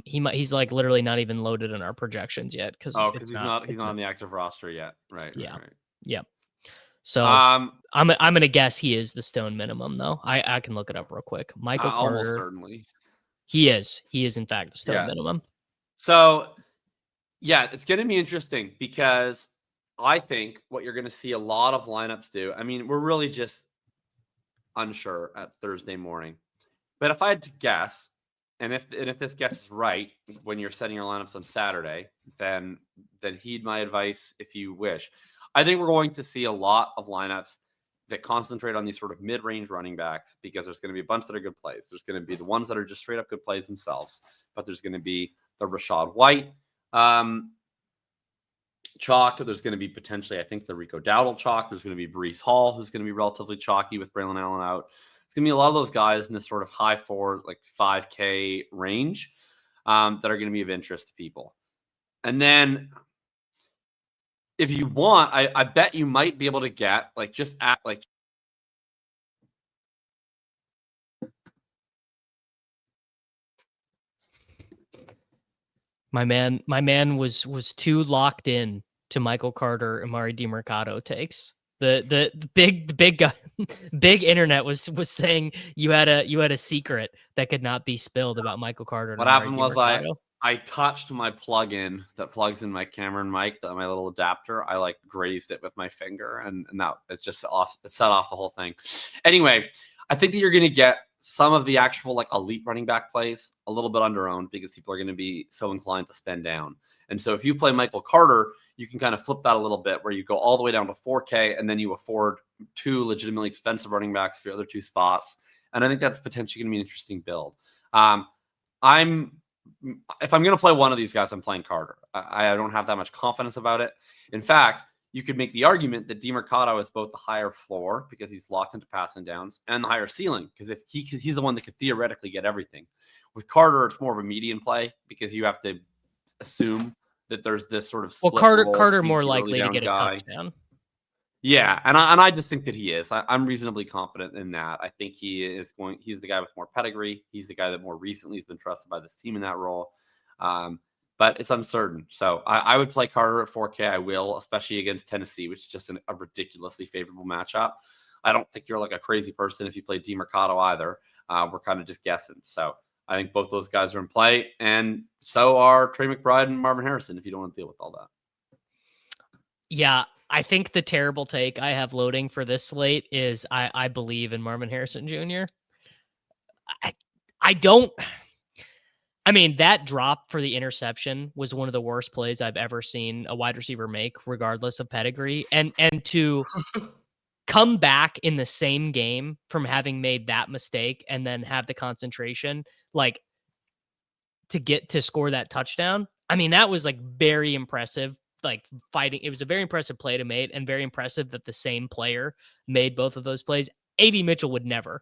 He's like literally not even loaded in our projections yet because Because he's not on the active roster yet. Right. Yeah. Right. Yep. So Um, I'm gonna guess he is the stone minimum though. I can look it up real quick. Michael almost Carter. certainly. He is in fact the stone minimum. So yeah, it's going to be interesting because I think what you're going to see a lot of lineups do. I mean, we're really just unsure at Thursday morning. But if I had to guess, and if this guess is right when you're setting your lineups on Saturday, then heed my advice if you wish. I think we're going to see a lot of lineups that concentrate on these sort of mid-range running backs because there's going to be a bunch that are good plays. There's going to be the ones that are just straight up good plays themselves, but there's going to be the Rachaad White chalk. There's going to be potentially, I think, the Rico Dowdle chalk. There's going to be Breece Hall, who's going to be relatively chalky with Braylon Allen out. It's going to be a lot of those guys in this sort of high 4, like 5K range that are going to be of interest to people. And then if you want, I bet you might be able to get like just at like my man was too locked in to Michael Carter, Amari DeMercado takes. The big guy, big internet was saying you had a secret that could not be spilled about Michael Carter. What happened was I touched my plug-in that plugs in my camera and mic, my little adapter. I like grazed it with my finger, and now it's just off. It set off the whole thing. Anyway, I think that you're going to get some of the actual like elite running back plays a little bit underowned because people are going to be so inclined to spend down. And so if you play Michael Carter, you can kind of flip that a little bit where you go all the way down to 4K and then you afford 2 legitimately expensive running backs for your other 2 spots. And I think that's potentially going to be an interesting build. If I'm going to play one of these guys, I'm playing Carter. I don't have that much confidence about it. In fact, you could make the argument that DeMercado is both the higher floor because he's locked into passing downs and the higher ceiling because if he's the one that could theoretically get everything. With Carter, it's more of a median play because you have to assume that there's this sort of split Carter more likely to get a touchdown. Yeah, and I just think that he is. I'm reasonably confident in that. I think he's the guy with more pedigree. He's the guy that more recently has been trusted by this team in that role. But it's uncertain. So I would play Carter at 4K. I will, especially against Tennessee, which is just a ridiculously favorable matchup. I don't think you're like a crazy person if you play DeMercado either. We're kind of just guessing. So I think both those guys are in play. And so are Trey McBride and Marvin Harrison if you don't want to deal with all that. Yeah, I think the terrible take I have loading for this slate is I believe in Marvin Harrison Jr. I mean, that drop for the interception was one of the worst plays I've ever seen a wide receiver make, regardless of pedigree. And to come back in the same game from having made that mistake and then have the concentration, like to score that touchdown. I mean, that was like very impressive. Like fighting, it was a very impressive play to make, and very impressive that the same player made both of those plays. AD Mitchell would never.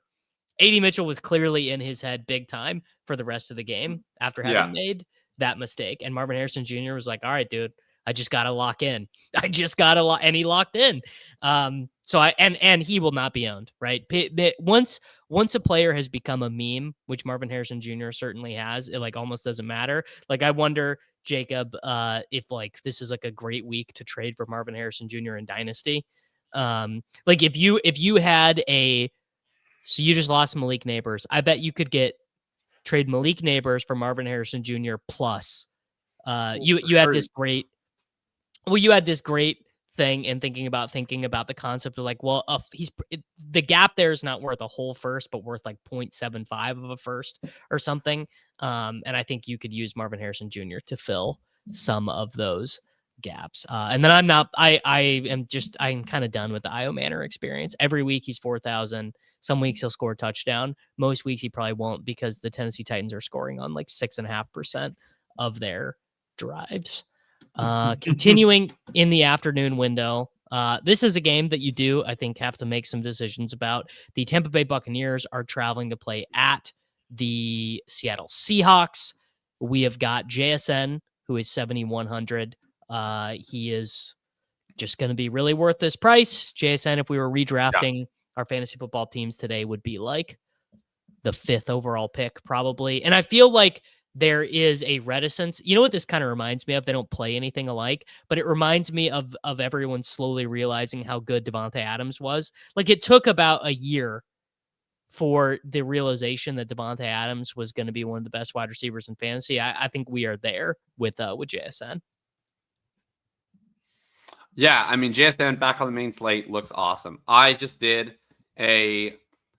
AD Mitchell was clearly in his head big time for the rest of the game after having made that mistake. And Marvin Harrison Jr. was like, all right, dude, I just got to lock in. I just got to lock, and he locked in. So and he will not be owned, right? Once a player has become a meme, which Marvin Harrison Jr. certainly has, it like almost doesn't matter. Like I wonder, Jacob, if like this is like a great week to trade for Marvin Harrison Jr. in Dynasty. Like if you had so you just lost Malik Neighbors, I bet you could trade Malik Neighbors for Marvin Harrison Jr. plus You had this great. Well, you had this great thing in thinking about the concept of like, well, the gap there is not worth a whole first, but worth like 0.75 of a first or something. And I think you could use Marvin Harrison Jr. to fill some of those gaps. And then I'm kind of done with the Io Manor experience. Every week he's 4,000. Some weeks he'll score a touchdown. Most weeks he probably won't because the Tennessee Titans are scoring on like 6.5% of their drives. Continuing in the afternoon window, this is a game that you do, I think, have to make some decisions about. The Tampa Bay Buccaneers are traveling to play at the Seattle Seahawks. We have got JSN, who is 7,100. He is just going to be really worth this price. JSN, if we were redrafting our fantasy football teams today, would be like the 5th overall pick, probably. And I feel like there is a reticence. You know what this kind of reminds me of? They don't play anything alike, but it reminds me of everyone slowly realizing how good Davante Adams was. Like, it took about a year for the realization that Davante Adams was going to be one of the best wide receivers in fantasy. I think we are there with JSN. Yeah, I mean, JSN back on the main slate looks awesome. I just did a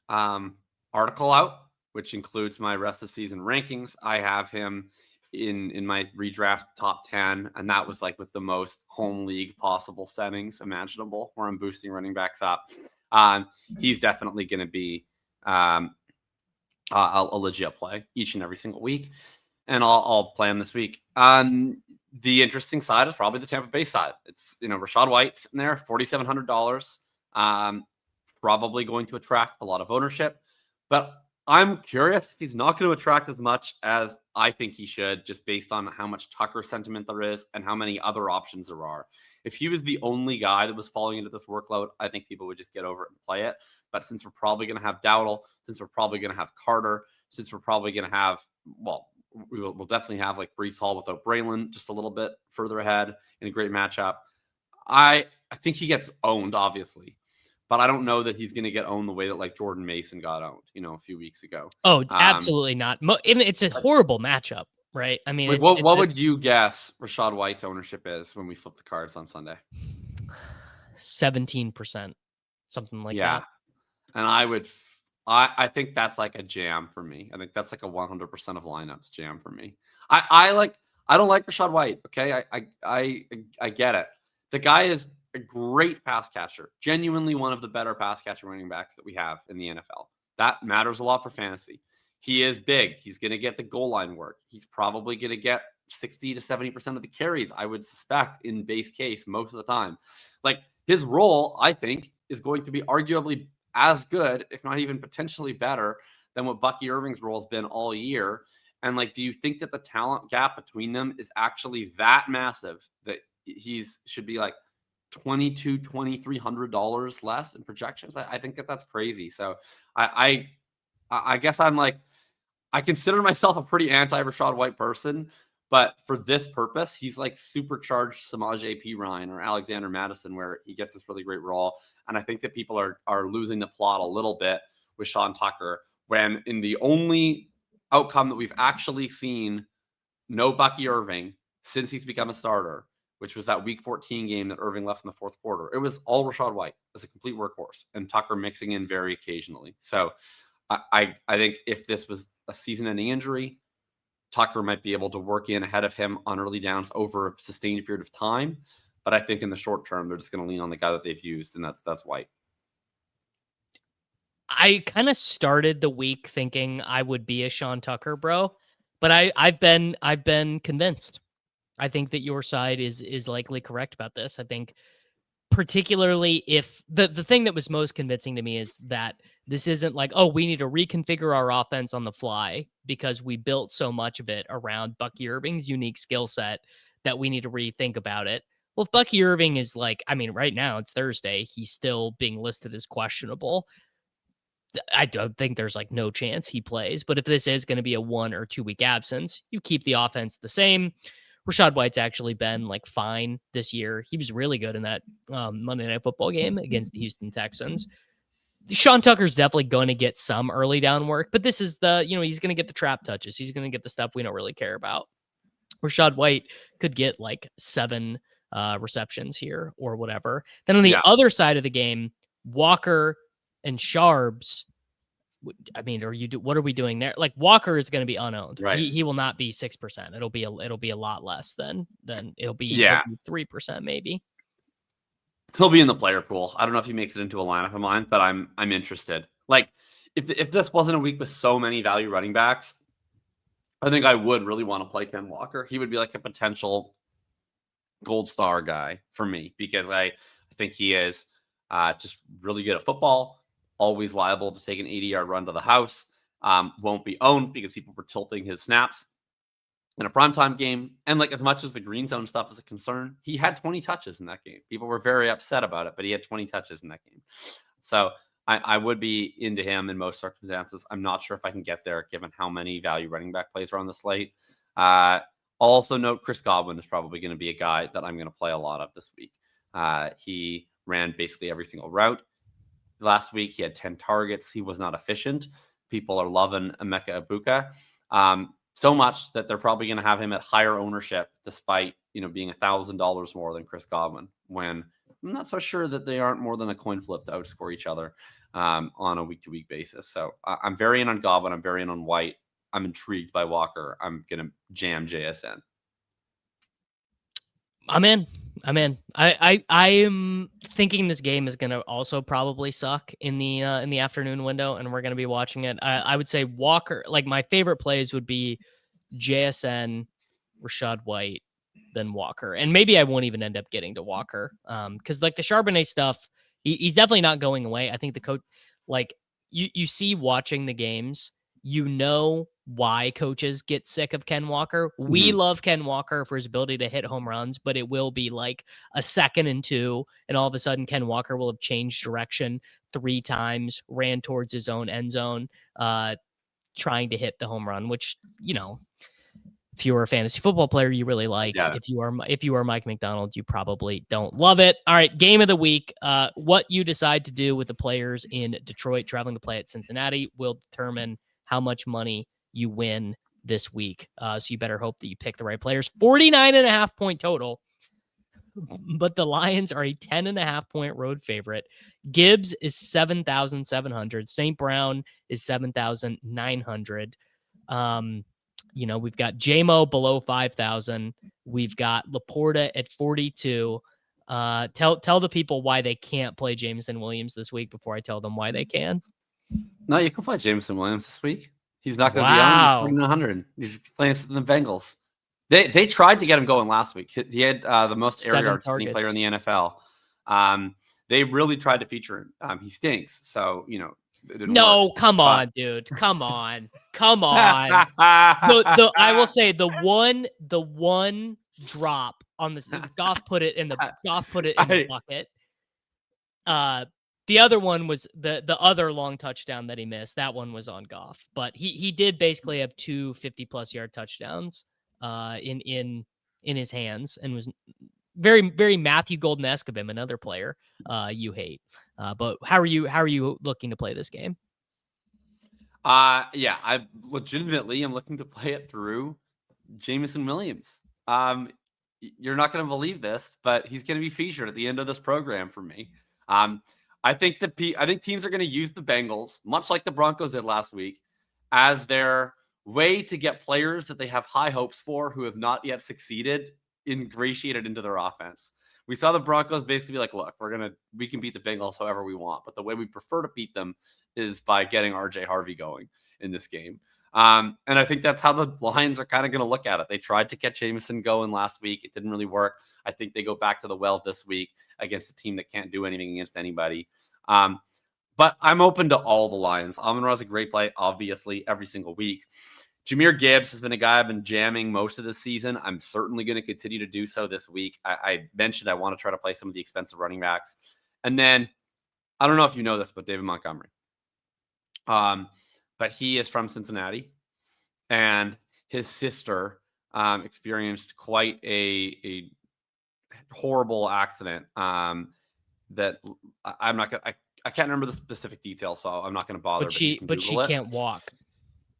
article out, which includes my rest of season rankings. I have him in my redraft top 10, and that was like with the most home league possible settings imaginable, where I'm boosting running backs up. He's definitely going to be a legit play each and every single week, and I'll play him this week. The interesting side is probably the Tampa Bay side. It's, Rachaad White sitting there, $4,700. Probably going to attract a lot of ownership, but I'm curious if he's not going to attract as much as I think he should, just based on how much Tucker sentiment there is and how many other options there are. If he was the only guy that was falling into this workload, I think people would just get over it and play it. But since we're probably going to have Dowdle, since we're probably going to have Carter, since we're probably going to have, we'll definitely have like Breece Hall without Braylon just a little bit further ahead in a great matchup. I think he gets owned, obviously, but I don't know that he's going to get owned the way that like Jordan Mason got owned, a few weeks ago. Oh, absolutely not. It's a horrible matchup, right? I mean, what would you guess Rachaad White's ownership is when we flip the cards on Sunday? 17%, something like that. And I think that's like a jam for me. I think that's like a 100% of lineups jam for me. I don't like Rachaad White. Okay. I get it. The guy is a great pass catcher, genuinely one of the better pass catcher running backs that we have in the NFL. That matters a lot for fantasy. He is big. He's going to get the goal line work. He's probably going to get 60 to 70% of the carries, I would suspect, in base case most of the time. Like, his role, I think, is going to be arguably as good, if not even potentially better, than what Bucky Irving's role has been all year. And like, do you think that the talent gap between them is actually that massive that should be like $2,200-$2,300 less in projections? I think that's crazy. So I guess I'm like, I consider myself a pretty anti-Rachaad White person, but for this purpose, he's like supercharged Samaje Perine or Alexander Mattison, where he gets this really great role. And I think that people are losing the plot a little bit with Sean Tucker, when in the only outcome that we've actually seen no Bucky Irving since he's become a starter, which was that week 14 game that Irving left in the fourth quarter. It was all Rachaad White as a complete workhorse, and Tucker mixing in very occasionally. So I think if this was a season-ending injury, Tucker might be able to work in ahead of him on early downs over a sustained period of time. But I think in the short term, they're just going to lean on the guy that they've used, and that's White. I kind of started the week thinking I would be a Sean Tucker bro, but I've been convinced. I think that your side is likely correct about this. I think particularly if the thing that was most convincing to me is that this isn't like, oh, we need to reconfigure our offense on the fly because we built so much of it around Bucky Irving's unique skill set that we need to rethink about it. Well, if Bucky Irving is like, I mean, right now it's Thursday, he's still being listed as questionable. I don't think there's like no chance he plays, but if this is going to be a 1 or 2 week absence, you keep the offense the same. Rachaad White's actually been like fine this year. He was really good in that Monday Night Football game against the Houston Texans. Sean Tucker's definitely going to get some early down work, but this is he's going to get the trap touches. He's going to get the stuff we don't really care about. Rachaad White could get like 7 receptions here or whatever. Then on the Yeah. other side of the game, Walker and Sharps. I mean, what are we doing there? Like Walker is going to be unowned. Right. He will not be 6%. It'll be a lot less than it'll be 3% maybe. He'll be in the player pool. I don't know if he makes it into a lineup of mine, but I'm interested. Like if this wasn't a week with so many value running backs, I think I would really want to play Ken Walker. He would be like a potential gold star guy for me because I think he is just really good at football, always liable to take an 80-yard run to the house, won't be owned because people were tilting his snaps in a primetime game. And like as much as the green zone stuff is a concern, he had 20 touches in that game. People were very upset about it, but he had 20 touches in that game. So I would be into him in most circumstances. I'm not sure if I can get there given how many value running back plays are on the slate. Also note Chris Godwin is probably going to be a guy that I'm going to play a lot of this week. He ran basically every single route. Last week, he had 10 targets. He was not efficient. People are loving Emeka Egbuka so much that they're probably going to have him at higher ownership despite, being $1,000 more than Chris Godwin, when I'm not so sure that they aren't more than a coin flip to outscore each other on a week-to-week basis. So I'm very in on Godwin. I'm very in on White. I'm intrigued by Walker. I'm going to jam JSN. I'm in. I am thinking this game is going to also probably suck in the afternoon window, and we're going to be watching it. I would say Walker. Like my favorite plays would be JSN, Rachaad White, then Walker, and maybe I won't even end up getting to Walker. Because like the Charbonnet stuff, he's definitely not going away. I think the coach, like you see watching the games, why coaches get sick of Ken Walker. We love Ken Walker for his ability to hit home runs, but it will be like a 2nd and 2, and all of a sudden Ken Walker will have changed direction 3 times, ran towards his own end zone, trying to hit the home run, which, if you were a fantasy football player, you really like. Yeah. If you are Mike McDonald, you probably don't love it. All right, game of the week. What you decide to do with the players in Detroit traveling to play at Cincinnati will determine how much money you win this week. So you better hope that you pick the right players. 49.5 point total, but the Lions are a 10.5 point road favorite. Gibbs is 7,700. St. Brown is 7,900. We've got JMO below 5,000. We've got Laporta at 42. Tell the people why they can't play Jameson Williams this week before I tell them why they can. No, you can play Jameson Williams this week. He's not going to be on 4,900. He's playing the Bengals. They tried to get him going last week. He had the most air yards any player in the NFL. They really tried to feature him. He stinks. So, it didn't work. Come on, dude. Come on. I will say the one drop on this, Goff put it in the bucket. The other one was the other long touchdown that he missed. That one was on Goff, but he did basically have 2 50+ yard touchdowns in his hands, and was very, very Matthew Golden-esque of him, another player you hate. But how are you looking to play this game? Yeah, I legitimately am looking to play it through Jameson Williams. You're not going to believe this, but he's going to be featured at the end of this program for me. I think teams are going to use the Bengals, much like the Broncos did last week, as their way to get players that they have high hopes for who have not yet succeeded ingratiated into their offense. We saw the Broncos basically be like, look, we can beat the Bengals however we want, but the way we prefer to beat them is by getting RJ Harvey going in this game. And I think that's how the Lions are kind of going to look at it. They tried to get Jameson going last week. It didn't really work. I think they go back to the well this week against a team that can't do anything against anybody. But I'm open to all the Lions. Amon-Ra is a great play, obviously, every single week. Jahmyr Gibbs has been a guy I've been jamming most of the season. I'm certainly going to continue to do so this week. I mentioned I want to try to play some of the expensive running backs. And then, I don't know if you know this, but David Montgomery. But he is from Cincinnati, and his sister experienced quite a horrible accident that I'm not going to, I can't remember the specific details, so I'm not going to bother. But she can't walk.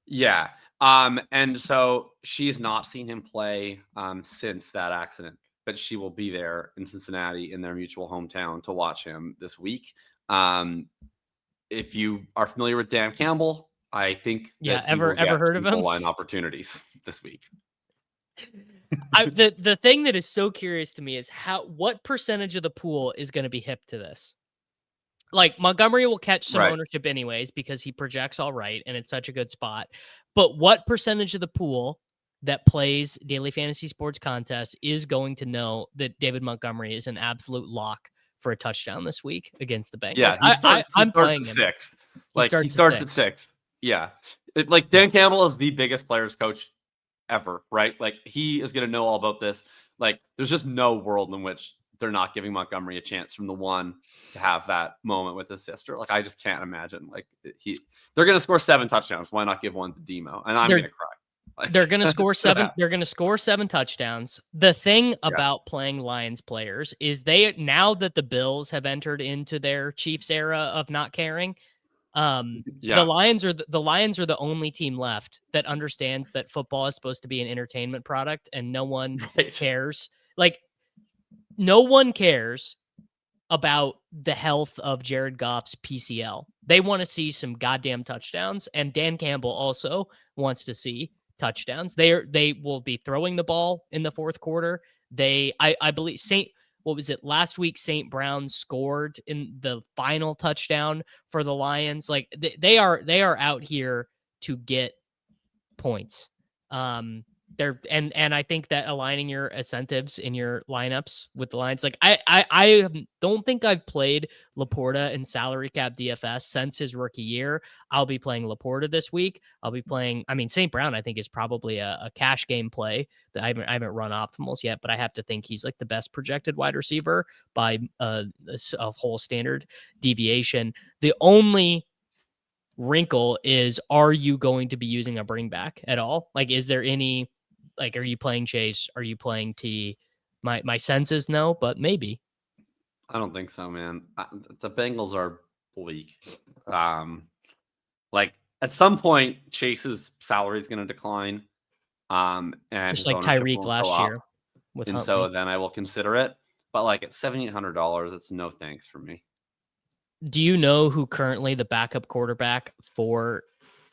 Yeah. And so she's not seen him play since that accident, but she will be there in Cincinnati in their mutual hometown to watch him this week. If you are familiar with Dan Campbell, I think Yeah, that he will ever get heard some of him? goal line opportunities this week. The thing that is so curious to me is what percentage of the pool is going to be hip to this? Like Montgomery will catch some Right. ownership anyways because he projects all right and it's such a good spot. But what percentage of the pool that plays daily fantasy sports contest is going to know that David Montgomery is an absolute lock for a touchdown this week against the Bengals? Yeah, he I'm starts playing at him. 6th. He Like he starts at starts at 6. 6th. Yeah. Like Dan Campbell is the biggest players coach ever, right? Like he is going to know all about this. Like there's just no world in which they're not giving Montgomery a chance from the one to have that moment with his sister. Like I just can't imagine. Like they're going to score 7 touchdowns. Why not give one to Demo? And I'm going to cry. Like, they're going to score 7. that. They're going to score 7 touchdowns. The thing about playing Lions players is now that the Bills have entered into their Chiefs era of not caring, the Lions are the only team left that understands that football is supposed to be an entertainment product and no one cares. Like no one cares about the health of Jared Goff's PCL. They want to see some goddamn touchdowns, and Dan Campbell also wants to see touchdowns. They will be throwing the ball in the fourth quarter. I believe last week St. Brown scored in the final touchdown for the Lions. Like they are out here to get points. And I think that aligning your incentives in your lineups with the Lions, like I don't think I've played Laporta in salary cap DFS since his rookie year. I'll be playing Laporta this week. I'll be playing. I mean, St. Brown I think is probably a cash game play that I haven't run optimals yet, but I have to think he's like the best projected wide receiver by a whole standard deviation. The only wrinkle is, are you going to be using a bring back at all? Like, is there any, like, are you playing Chase? Are you playing T? My sense is no, but maybe. I don't think so, man. The Bengals are bleak. Like at some point, Chase's salary is going to decline. And Just his like ownership Tyreek won't go last up. year with And Huntley. so then I will consider it. But like at $7,800, it's no thanks for me. Do you know who currently the backup quarterback for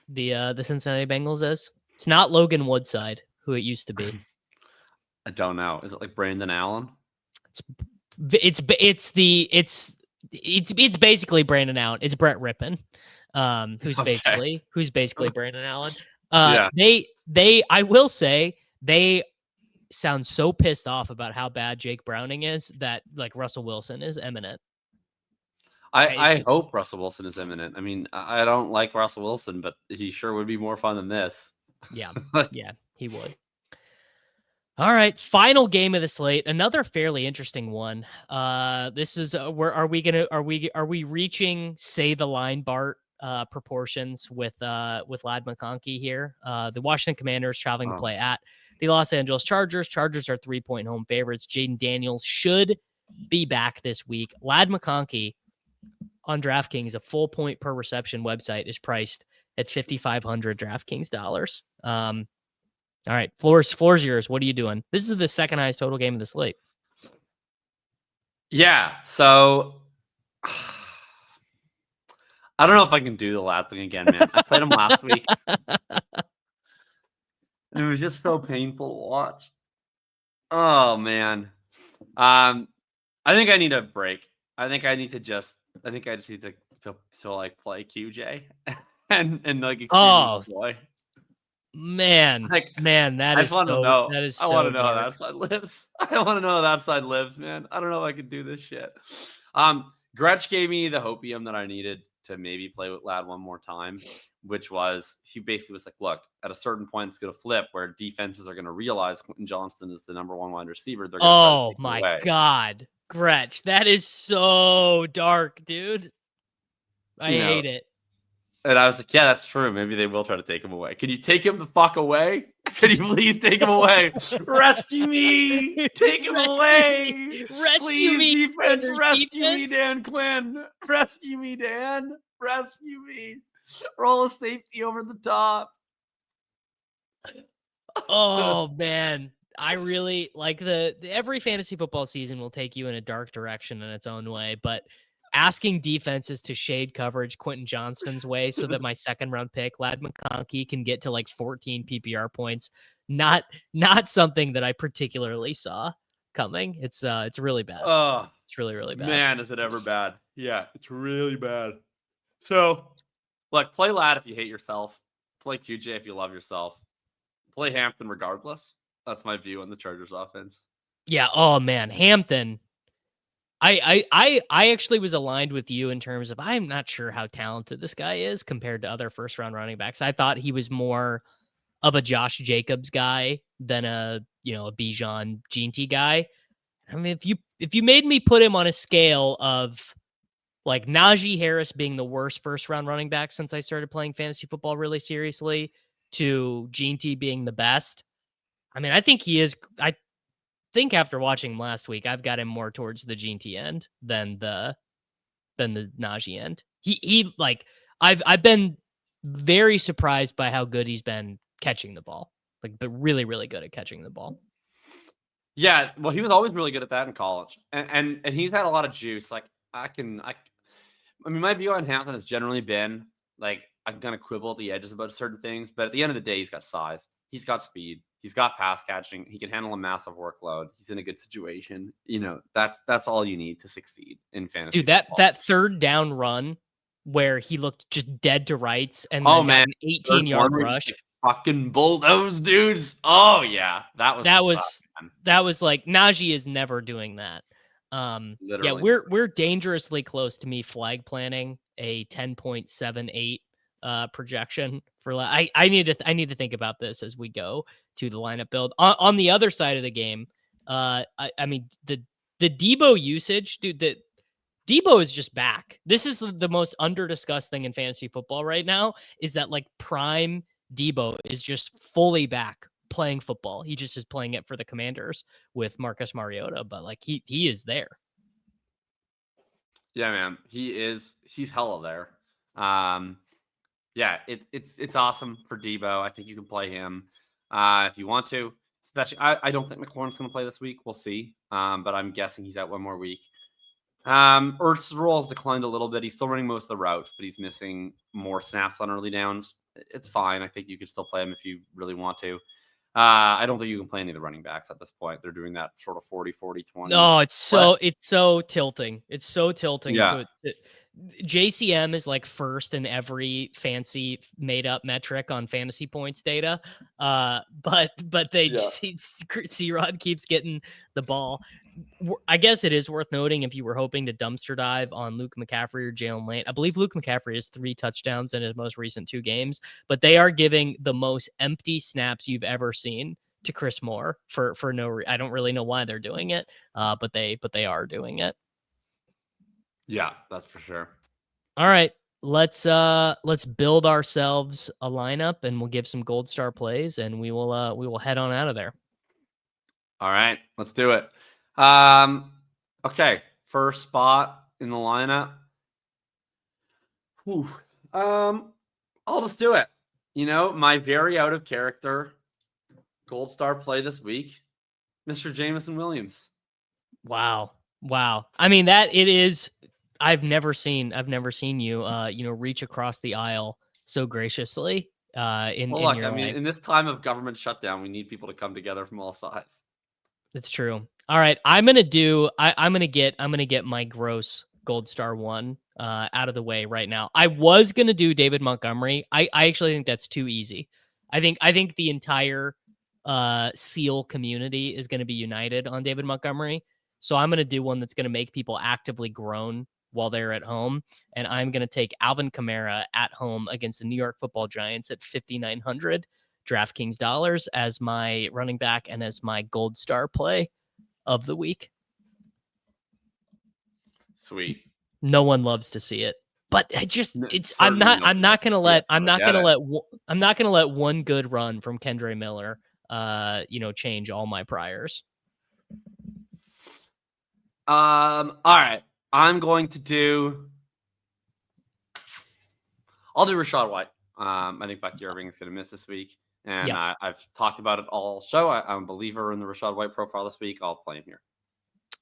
the Cincinnati Bengals is? It's not Logan Woodside, who it used to be. I don't know. Is it like Brandon Allen? It's basically Brandon Allen. It's Brett Rippon, who's basically Brandon Allen. Yeah. I will say they sound so pissed off about how bad Jake Browning is that like Russell Wilson is imminent. I hope Russell Wilson is imminent. I mean, I don't like Russell Wilson, but he sure would be more fun than this. Yeah. Yeah, he would. All right, final game of the slate, another fairly interesting one. This is where are we reaching say the line Bart proportions with Lad McConkey here? The Washington Commanders traveling to play at the Los Angeles Chargers. Chargers are 3-point home favorites. Jaden Daniels should be back this week. Lad McConkey on DraftKings, a full point per reception website, is priced at $5,500 DraftKings dollars. All right, floor's yours. What are you doing? This is the second highest total game of the slate. Yeah, so I don't know if I can do the Lad thing again, man. I played him last week. It was just so painful to watch. Oh man. I think I need a break. I just need to like play QJ and like experience joy. Man, Like, that I is just want to so know. that is I want to know how dark. that side lives. I want to know how that side lives, man. I don't know if I can do this shit. Gretsch gave me the hopium that I needed to maybe play with Lad one more time, which was he basically was like, look, at a certain point it's going to flip where defenses are going to realize Quentin Johnston is the number one wide receiver. They're going to try to take my away. God, Gretsch, that is so dark, dude. I hate it. And I was like, yeah, that's true. Maybe they will try to take him away. Can you take him the fuck away? Can you please take him away? Rescue me! Take him away! Rescue me, defense! Rescue me, defense. Dan Quinn! Rescue me, Dan! Rescue me! Roll a safety over the top. Oh man, I really like every fantasy football season will take you in a dark direction in its own way, but asking defenses to shade coverage Quentin Johnston's way so that my second round pick Lad McConkey can get to like 14 PPR points, not something that I particularly saw coming. It's really bad. Oh, It's really, really bad. man, is it ever bad? Yeah, it's really bad. So, look, play Lad if you hate yourself. Play QJ if you love yourself. Play Hampton regardless. That's my view on the Chargers offense. Yeah. Oh man, Hampton. I actually was aligned with you in terms of I'm not sure how talented this guy is compared to other first round running backs. I thought he was more of a Josh Jacobs guy than a Bijan Ginty guy. I mean, if you made me put him on a scale of like Najee Harris being the worst first round running back since I started playing fantasy football really seriously to Ginty being the best, I mean, I think he is. I think after watching him last week, I've got him more towards the Ginty end than the Najee end. He like I've been very surprised by how good he's been catching the ball. Like, but really, really good at catching the ball. Yeah, well, he was always really good at that in college, and he's had a lot of juice. Like I mean, my view on Hampton has generally been like I'm gonna quibble at the edges about certain things, but at the end of the day, he's got size, he's got speed, he's got pass catching, he can handle a massive workload, he's in a good situation. That's all you need to succeed in fantasy. Dude, that third down run where he looked just dead to rights and Oh then got man, an 18-yard rush. Fucking bulldoze dudes. Oh yeah, that was like Najee is never doing that. Literally. Yeah, we're dangerously close to me flag planning a 10.78 projection for I need to think about this as we go to the lineup build. On the other side of the game, I mean the Debo usage, dude, Debo is just back. This is the most under-discussed thing in fantasy football right now is that like prime Debo is just fully back playing football. He just is playing it for the Commanders with Marcus Mariota, but like he is there. Yeah, man. He's hella there. Yeah, it's awesome for Debo. I think you can play him if you want to. Especially I don't think McLaurin's gonna play this week. We'll see. But I'm guessing he's out one more week. Ertz's role has declined a little bit. He's still running most of the routes, but he's missing more snaps on early downs. It's fine. I think you could still play him if you really want to. I don't think you can play any of the running backs at this point. They're doing that sort of 40-40-20. No, it's so tilting. It's so tilting. Yeah. JCM is like first in every fancy made up metric on fantasy points data. But C-Rod keeps getting the ball. I guess it is worth noting if you were hoping to dumpster dive on Luke McCaffrey or Jalen Lane. I believe Luke McCaffrey has 3 touchdowns in his most recent 2 games, but they are giving the most empty snaps you've ever seen to Chris Moore for no I don't really know why they're doing it, but they are doing it. Yeah, that's for sure. All right, let's build ourselves a lineup, and we'll give some gold star plays, and we will head on out of there. All right, let's do it. Okay, first spot in the lineup. Whew. I'll just do it. My very out of character gold star play this week, Mr. Jameson Williams. Wow. I mean, that it is. I've never seen you, reach across the aisle so graciously. In this time of government shutdown, we need people to come together from all sides. That's true. All right, I'm gonna get my gross gold star one out of the way right now. I was gonna do David Montgomery. I actually think that's too easy. I think the entire SEAL community is going to be united on David Montgomery. So I'm going to do one that's going to make people actively groan while they're at home. And I'm going to take Alvin Kamara at home against the New York Football Giants at 5,900 DraftKings dollars as my running back and as my gold star play of the week. Sweet. No one loves to see it, but I'm not going to let one good run from Kendre Miller change all my priors. All right. I'll do Rachaad White. I think Bucky Irving is going to miss this week. And Yep. I've talked about it all show. I'm a believer in the Rachaad White profile this week. I'll play him here.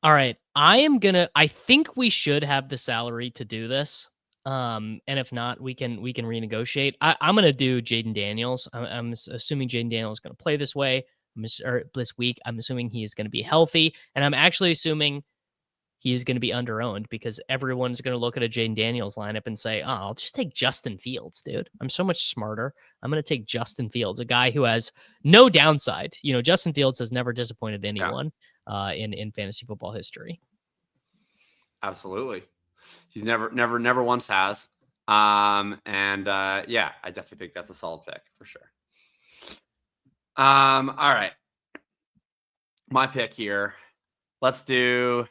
All right. I think we should have the salary to do this. And if not, we can renegotiate. I'm gonna do Jaden Daniels. I'm assuming Jaden Daniels is gonna play this way, or this week. I'm assuming he is gonna be healthy, and I'm actually assuming he's going to be underowned because everyone's going to look at a Jaden Daniels lineup and say, "Oh, I'll just take Justin Fields, dude. I'm so much smarter. I'm going to take Justin Fields, a guy who has no downside." Justin Fields has never disappointed anyone in fantasy football history. Absolutely, he's never once has. I definitely think that's a solid pick for sure. All right, my pick here. Let's do.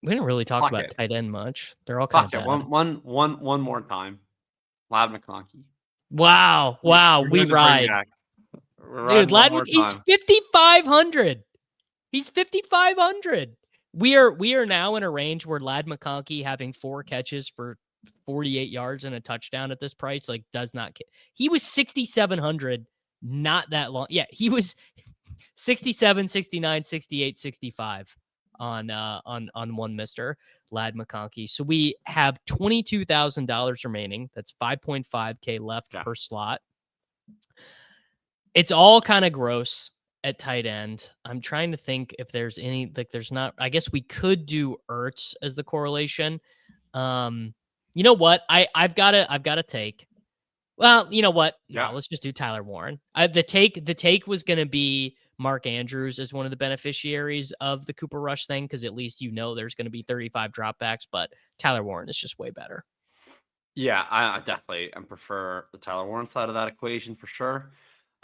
We didn't really talk about tight end much. They're all kind of bad. One more time. Ladd McConkey. Wow. We ride. Dude, Ladd, he's 5,500. He's 5,500. We are now in a range where Ladd McConkey having 4 catches for 48 yards and a touchdown at this price does not. He was 6,700 not that long. Yeah, he was 67, 69, 68, 65 on one Mr. Ladd McConkey. So we have $22,000 remaining. That's 5.5K left per slot. It's all kind of gross at tight end. I'm trying to think if there's any, there's not. I guess we could do Ertz as the correlation. You know what? I've got to take. Well, you know what? No, let's just do Tyler Warren. The take was going to be Mark Andrews as one of the beneficiaries of the Cooper Rush thing, because at least there's going to be 35 dropbacks, but Tyler Warren is just way better. Yeah, I definitely prefer the Tyler Warren side of that equation for sure.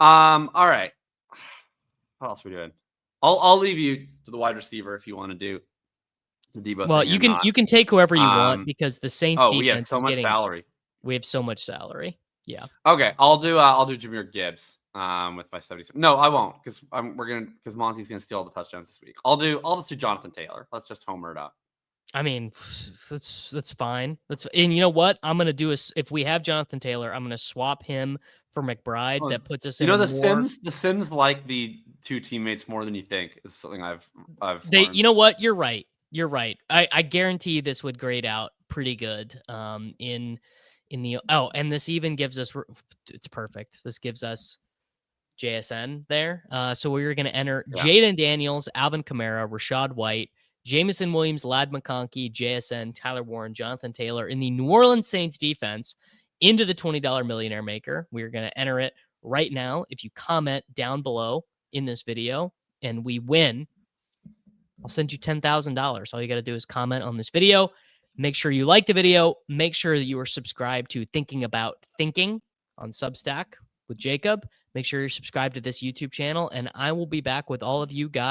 All right. What else are we doing? I'll leave you to the wide receiver if you want to do the Debo. Well, thing you can take whoever you want because the Saints defense we have so much salary. We have so much salary. Yeah. Okay, I'll do Jahmyr Gibbs with my 77. No, I won't because Monty's gonna steal all the touchdowns this week. I'll just do Jonathan Taylor. Let's just homer it up. I mean, that's fine. And you know what? I'm gonna do if we have Jonathan Taylor, I'm gonna swap him for McBride. That puts us in the Sims like the 2 teammates more than you think is something I've learned. You know what? You're right. I guarantee this would grade out pretty good. And this even gives us, it's perfect. This gives us JSN there. So we're going to enter Jaden Daniels, Alvin Kamara, Rachaad White, Jameson Williams, Ladd McConkey, JSN, Tyler Warren, Jonathan Taylor in the New Orleans Saints defense into the $20 Millionaire Maker. We're going to enter it right now. If you comment down below in this video and we win, I'll send you $10,000. All you got to do is comment on this video. Make sure you like the video. Make sure that you are subscribed to Thinking About Thinking on Substack with Jacob. Make sure you're subscribed to this YouTube channel, and I will be back with all of you guys.